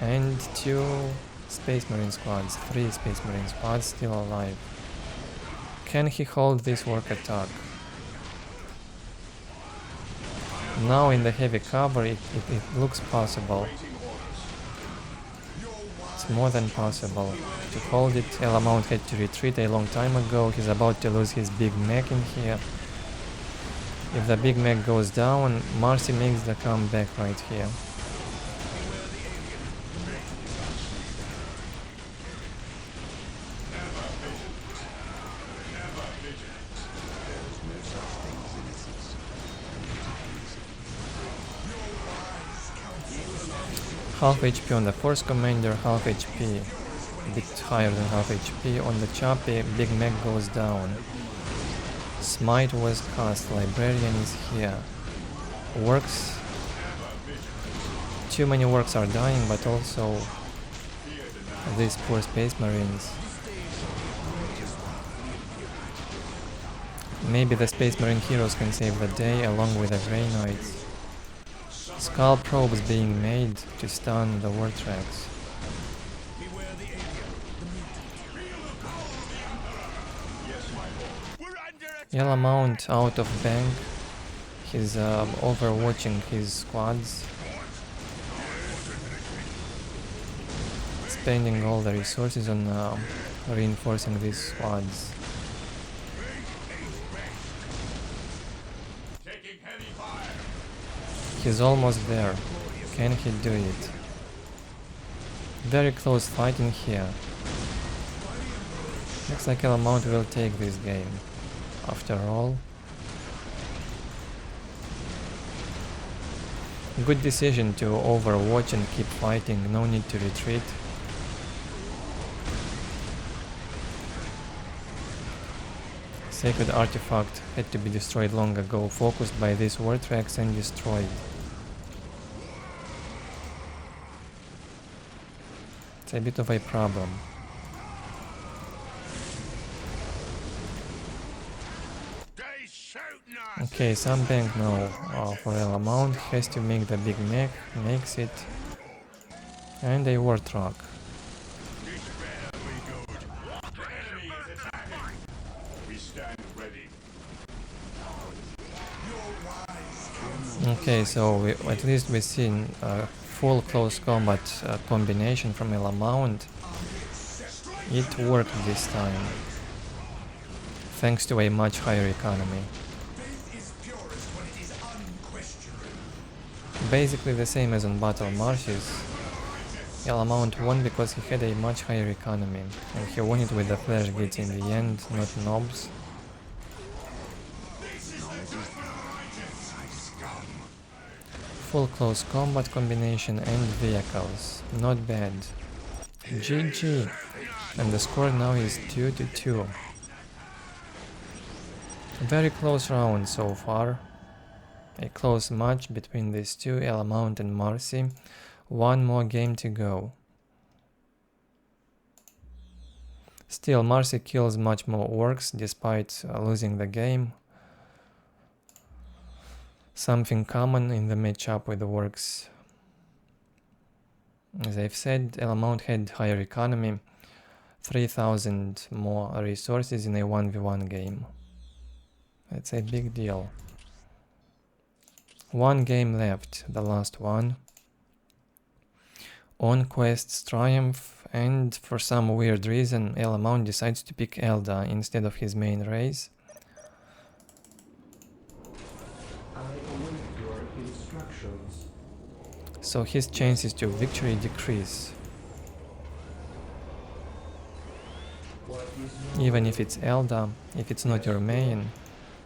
And 2 Space Marine squads, 3 Space Marine squads still alive. Can he hold this work attack? Now in the heavy cover it looks possible. It's more than possible to hold it. Elamaunt had to retreat a long time ago. He's about to lose his big mech in here. If the big mech goes down, Marsy makes the comeback right here. Half HP on the Force Commander, half HP, a bit higher than half HP. On the Chappie, big mech goes down. Smite was cast, Librarian is here. Orks. Too many Orks are dying, but also these poor Space Marines. Maybe the Space Marine heroes can save the day along with the Grey Knights. Skull probes being made to stun the Vortex. Elamaunt out of bank. He's overwatching his squads. Spending all the resources on reinforcing these squads. He's almost there. Can he do it? Very close fighting here. Looks like Elamaunt will take this game. After all. Good decision to overwatch and keep fighting. No need to retreat. Sacred artifact had to be destroyed long ago, focused by this Vortex and destroyed. It's a bit of a problem. Okay, some bank now for Elamaunt. Has to make the big mech, makes it. And a war truck. Okay, so at least we've seen full close combat combination from Elamaunt. It worked this time, thanks to a much higher economy. Basically the same as on Battle Marshes. Elamaunt won because he had a much higher economy, and he won it with the flash gates in the end, not knobs. Full close combat combination and vehicles. Not bad. GG. And the score now is 2-2. Very close round so far. A close match between these two, Elamaunt and Marsy. One more game to go. Still, Marsy kills much more Orks despite losing the game. Something common in the matchup with the Orks. As I've said, Elamaunt had higher economy, 3000 more resources in a 1v1 game. That's a big deal. One game left, the last one. On Quest's Triumph, and for some weird reason Elamaunt decides to pick Eldar instead of his main race. So his chances to victory decrease. Even if it's Eldar, if it's not your main,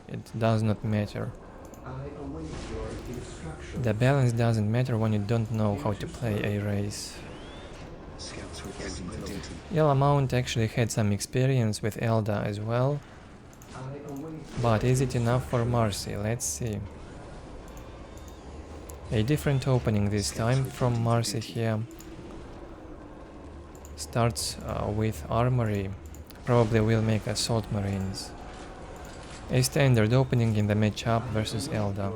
it does not matter. The balance doesn't matter when you don't know how to play a race. Elamaunt actually had some experience with Eldar as well. But is it enough for Marsy? Let's see. A different opening this time from Marsy here. Starts with Armory. Probably will make Assault Marines. A standard opening in the matchup versus Eldar.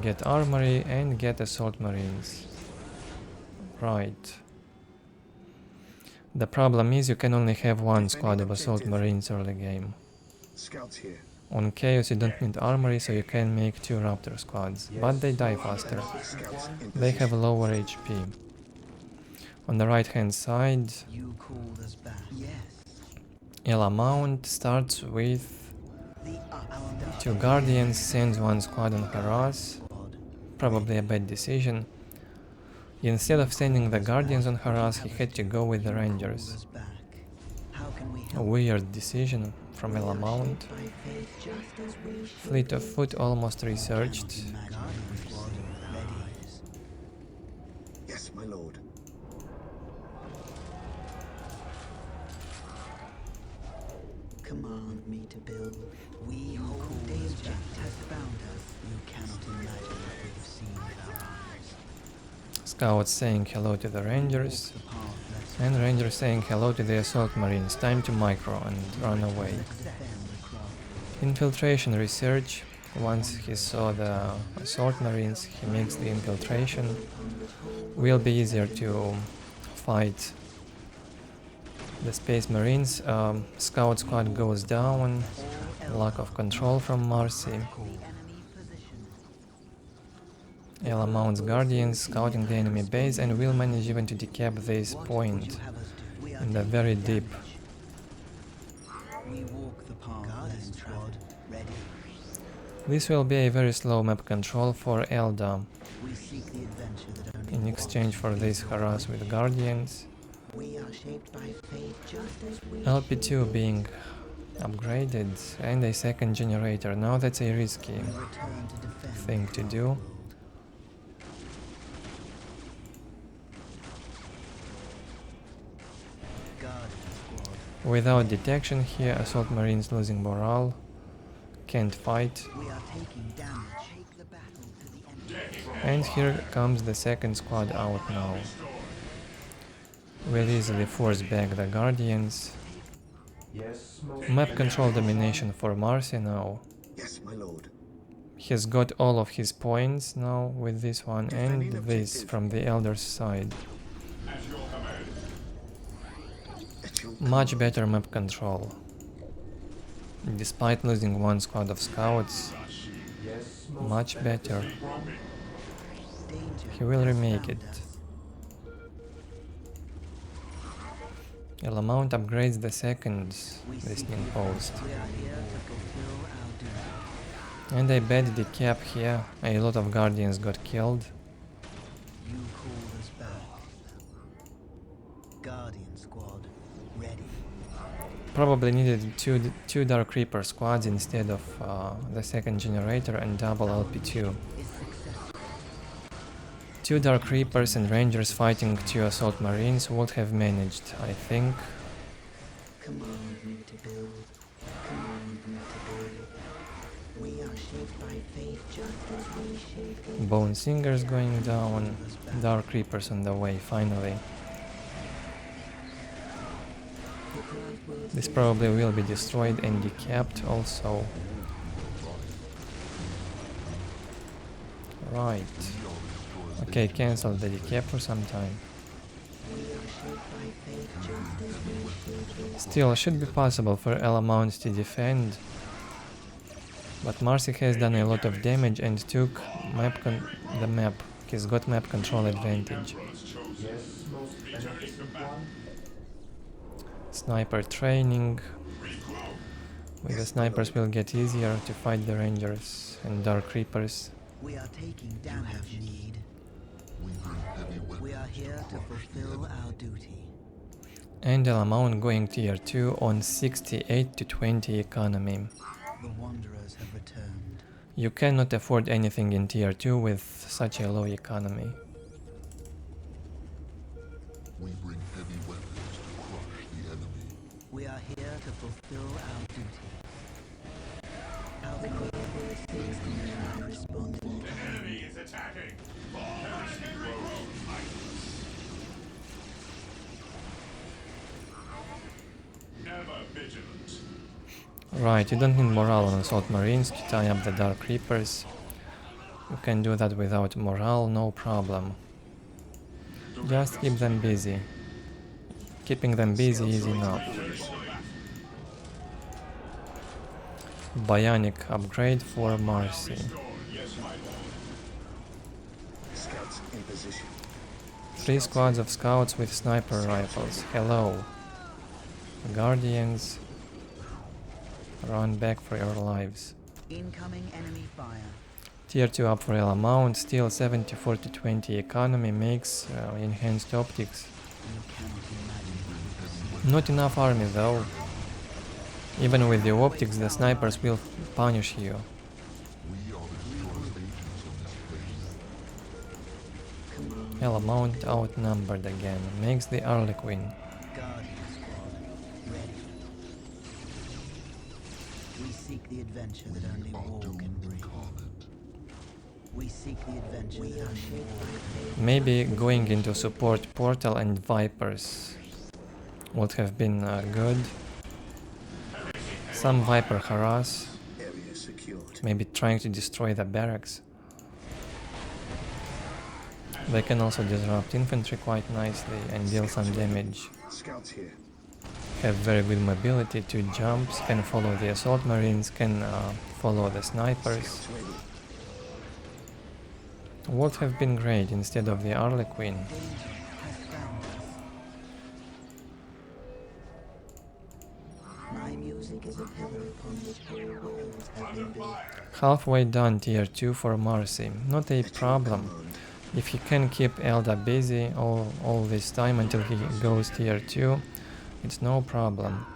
Get Armory and get Assault Marines. Right. The problem is you can only have one squad of Assault Marines early game. Scouts here. On Chaos you don't need armory, so you can make 2 Raptor squads, but they die faster. Scouts in They have position. lower HP. On the right hand side, You called us back. Yes. elamaunt starts with The our 2 Guardians, sends 1 squad on harass, probably a bad decision. Instead of sending the Guardians on harass, he had to go with the Rangers. How can we A help? weird decision from elamaunt. By faith, just as we Fleet of foot almost researched. Yes, my lord. Command me to build. We hold danger has found us. You cannot imagine what we've seen with our eyes. Scouts saying hello to the Rangers. The path less And Rangers saying hello to the assault marines. Time to micro and run away. defend the craft. Infiltration research. Once he saw the assault marines, he makes the infiltration. Will be easier to fight the space marines. Scout squad goes down. Lack of control from Marsy. The enemy position. elamaunt's guardians scouting the enemy base and will manage even to decap this point Have us do. We are in the very deep. We walk the path less trod. Ready. This will be a very slow map control for Eldar We seek the adventure that only in exchange for this harass with guardians. we are shaped by fate just as we LP2 being upgraded and a second generator. Now that's a risky return to defend. thing to do. Guardian squad. Without detection here, assault marines losing morale, can't fight. We are taking damage. Take the battle to the enemy. And here comes the second squad out now. We'll easily force back the guardians. Yes, most Map control domination for Marsy now. Yes, my lord. He's got all of his points now with this one and this from the Eldar's side. At your command. At your Much better map control. Despite losing 1 squad of scouts, yes, most much better. Danger He will has remake found it. us. elamaunt upgrades the second We seek listening the post. adventure. We are here to fulfill our duty. And a bad decap here. A lot of guardians got killed. You called us back. Guardian squad. Ready. Probably needed two Dark Reaper squads instead of the second generator and double LP2. Is successful. 2 Dark Reapers and Rangers fighting 2 Assault Marines would have managed, I think. Command me to build. Command me to build. We are shaped by fate just as we shape. Bone Singers going down, Dark Reapers on the way, finally. This probably will be destroyed and decapped also. Right. Okay, cancel the decap for some time. Still, should be possible for elamaunt to defend. But Marsy has done a lot of damage and took the map. He's got map control advantage. yes, most beneficent one. Sniper training. With the snipers will get easier to fight the Rangers and Dark Reapers. We are taking damage. Need. We are here to fulfill our duty. And elamaunt going tier 2 on 68 to 20 economy. The wanderers have returned. You cannot afford anything in tier 2 with such a low economy. We bring heavy weapons to crush the enemy. We are here to fulfill our duty. How the Queen sees the respond. Enemy is attacking. Heresy grows ever vigilant. Right, you don't need morale on assault marines to tie up the Dark Reapers. You can do that without morale, no problem. Just keep them busy. Keeping them busy is enough. Bionic upgrade for Marsy. Scouts in position. 3 squads of scouts with sniper rifles. Hello. Guardians, run back for your lives. Incoming enemy fire. Tier 2 up for elamaunt, still 70 40 20 economy makes enhanced optics. You cannot imagine. Not enough army though. Even with the optics, the snipers will punish you. Elamaunt outnumbered again, makes the Harlequin. Guardian squad. Ready. We seek the adventure that only war can bring. We seek the adventure that only war can bring. Maybe going into support portal and vipers would have been good. Some viper harass, Area secured. maybe trying to destroy the barracks. They can also disrupt infantry quite nicely and deal some damage. Scouts here. Have very good mobility, 2 jumps, can follow the assault marines, can follow the snipers. Scouts ready. Would have been great instead of the Harlequin. My music is a pillar upon which whole worlds have been built. Halfway done tier 2 for Marsy, not a problem. If he can keep Eldar busy all this time until he goes tier 2, it's no problem.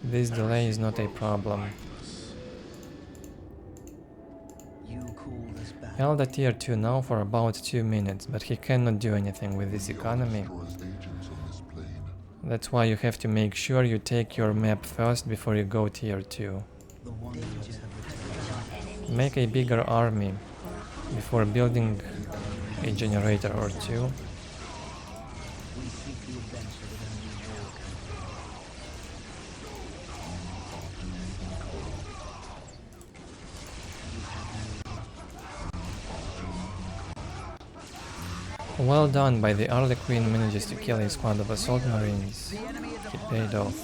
This delay is not a problem. You call this back. Eldar tier 2 now for about 2 minutes, but he cannot do anything with this economy. That's why you have to make sure you take your map first before you go tier 2. The wonders have returned. Make a bigger army before building a generator or 2. We seek the adventure that only war can Well done by the Harlequin, manages to kill a squad of assault marines. He paid off.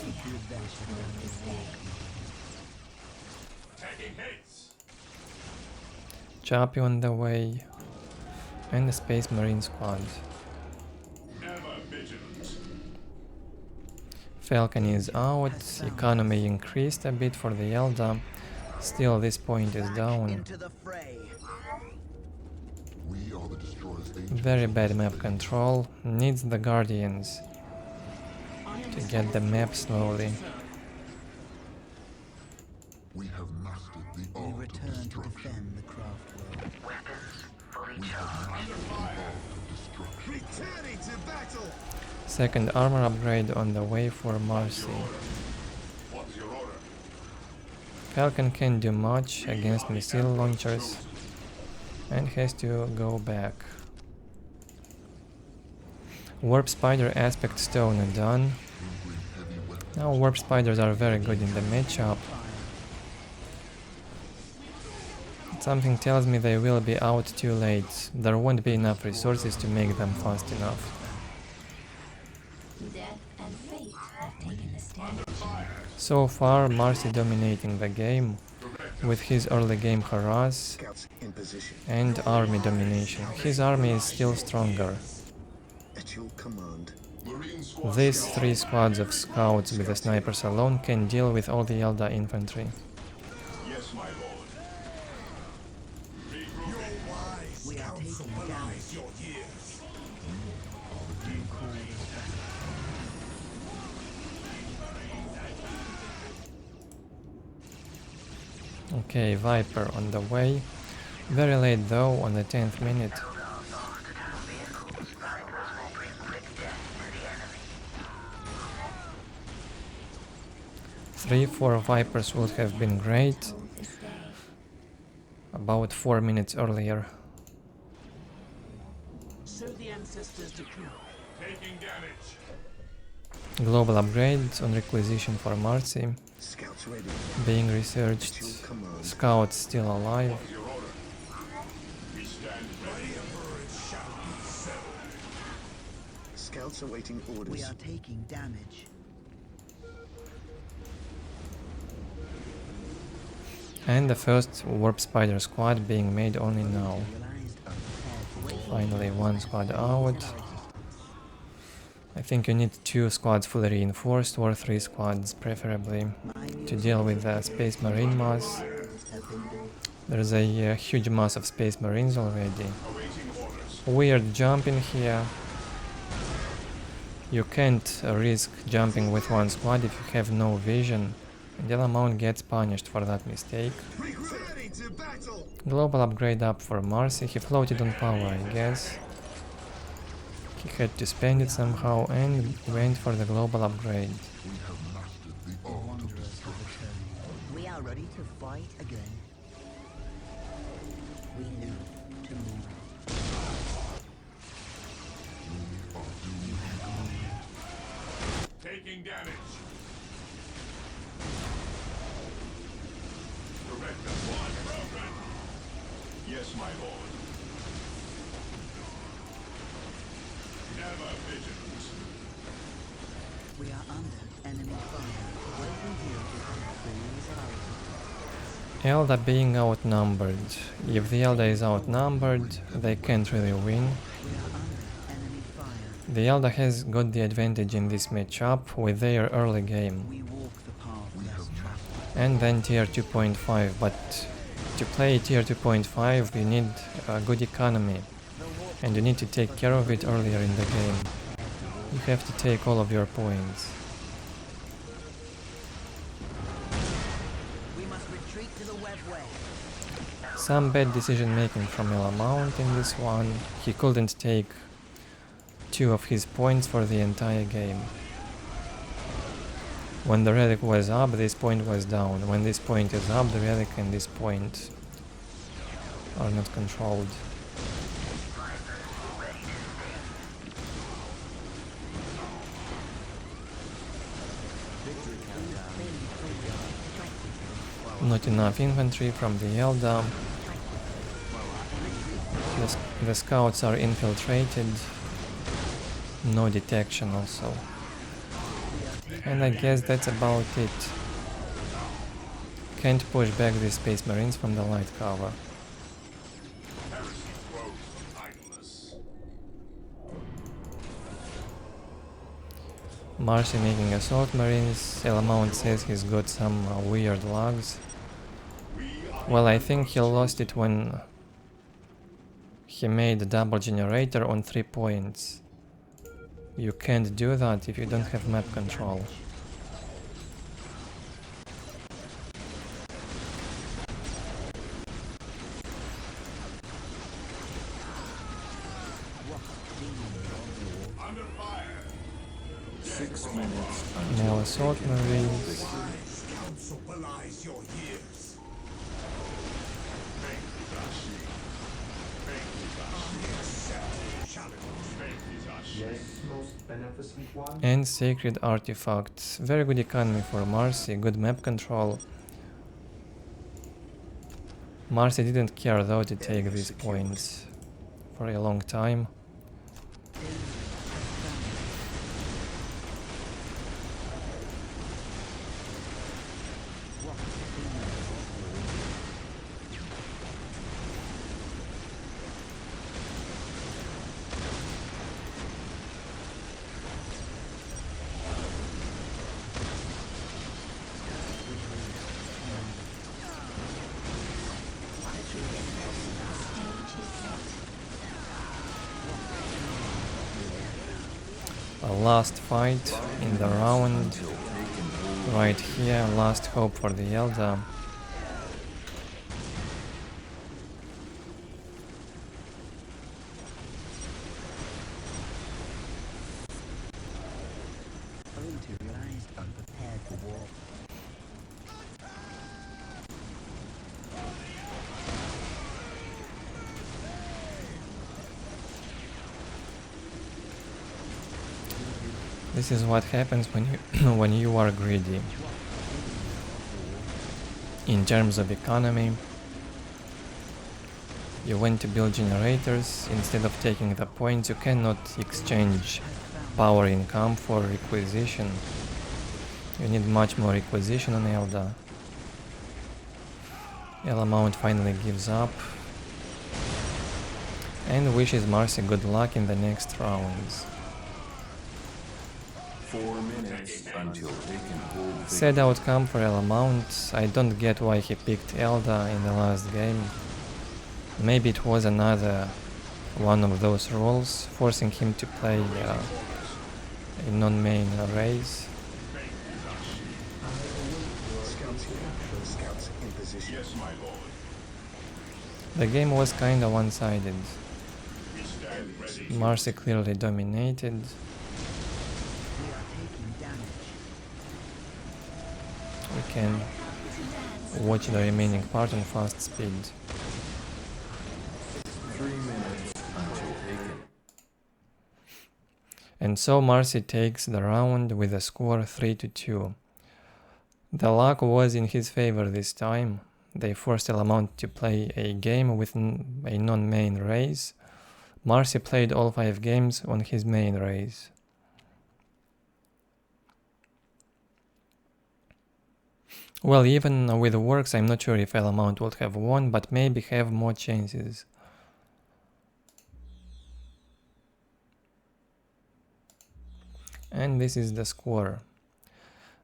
Chappy on the way. And the Space Marine squad. Falcon is out, economy increased a bit for the Eldar. Still, this point is down. into the fray. Very bad map control. Needs the Guardians to get the map slowly. We return to defend the craft world. Returning to battle! Second armor upgrade on the way for Marsy. Falcon can't do much against missile launchers and has to go back. Warp Spider aspect stone done. Now Warp Spiders are very good in the matchup. Something tells me they will be out too late. There won't be enough resources to make them fast enough. Death and fate have taken a stand. So far, Marsy dominating the game with his early game harass Scouts in position. and army domination. His army is still stronger. At your command. These 3 squads of scouts with the snipers alone can deal with all the Eldar infantry. Yes, my lord. We are taking damage. Your years. You call this back. Okay, Viper on the way. Very late though, on the 10th minute. Three, 4 Vipers would have been great. About 4 minutes earlier. So the ancestors decree. Taking damage. Global upgrades on requisition for Marsy. Scouts ready. Being researched. At your command. Scouts still alive. Your order. We stand ready. Scouts awaiting orders. We are taking damage. And the first warp spider squad being made only now. Finally, one squad out. I think you need 2 squads fully reinforced or 3 squads preferably to deal with the Space Marine mass. There's a huge mass of Space Marines already. Weird jumping here. You can't risk jumping with 1 squad if you have no vision, and elamaunt gets punished for that mistake. Ready to battle. Global upgrade up for Marsy. He floated on power, I guess. He had to spend it somehow and went for the global upgrade. We are ready to fight again. We live tomorrow. Taking damage. Director one broken. Yes, my lord. Never vigilant. We are under enemy fire. Welcome here to the freeze Eldar being outnumbered. If the Eldar is outnumbered, they can't really win. We are under enemy fire. The Eldar has got the advantage in this matchup with their early game. We walk the path less traveled. And then tier 2.5, but to play tier 2.5 you need a good economy. And you need to take care of it earlier in the game. You have to take all of your points. We must retreat to the webway. Some bad decision making from elamaunt in this one. He couldn't take 2 of his points for the entire game. When the relic was up, this point was down. When this point is up, the relic and this point are not controlled. Not enough infantry from the Eldar. The scouts are infiltrated. No detection also. And I guess that's about it. Can't push back the Space Marines from the light cover. Heresy grows from idleness. Marsy making assault marines. elamaunt says he's got some weird logs. Well, I think he lost it when he made a double generator on 3 points. You can't do that if you don't have map control. Under fire. 6 minutes until More assault marines. Wise counsel belies your years. Thank you, Dashi. Thank you, Dashi. Accept challenge. Thank you, Dashi. Yes, most beneficent one. And sacred artifacts. Very good economy for Marsy, good map control. Marsy didn't care though to take these points for a long time. A last fight in the round. Right here, last hope for the Eldar. Unmaterialized, unprepared for war. This is what happens when you when you are greedy. In terms of economy, you want to build generators. Instead of taking the points, you cannot exchange power income for requisition. You need much more requisition on Eldar. Elamaunt finally gives up and wishes Marsy good luck in the next rounds. 4 minutes until taken hold. Sad outcome for elamaunt. I don't get why he picked Eldar in the last game. Maybe it was another one of those rules forcing him to play a non-main race. Scouts here. Scouts in position. Yes, my lord. The game was kinda one-sided. We stand ready. Marsy clearly dominated. We are taking damage. We can watch the remaining part on fast speed. 3 minutes until taken. And so Marsy takes the round with a score 3-2. The luck was in his favor this time. They forced elamaunt to play a game with a non-main race. Marsy played all 5 games on his main race. Well, even with Orks, I'm not sure if elamaunt would have won, but maybe have more chances. And this is the score.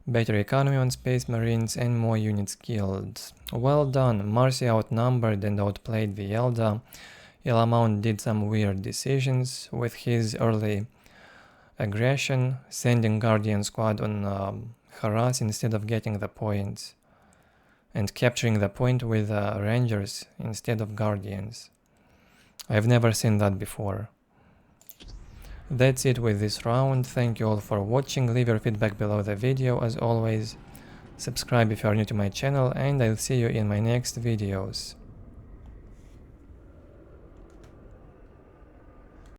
Better economy on Space Marines and more units killed. Well done, Marsy outnumbered and outplayed the Eldar. Elamaunt did some weird decisions with his early aggression, sending Guardian Squad on harass instead of getting the points, and capturing the point with Rangers instead of Guardians. I've never seen that before. That's it with this round. Thank you all for watching. Leave your feedback below the video as always. Subscribe if you are new to my channel, and I'll see you in my next videos.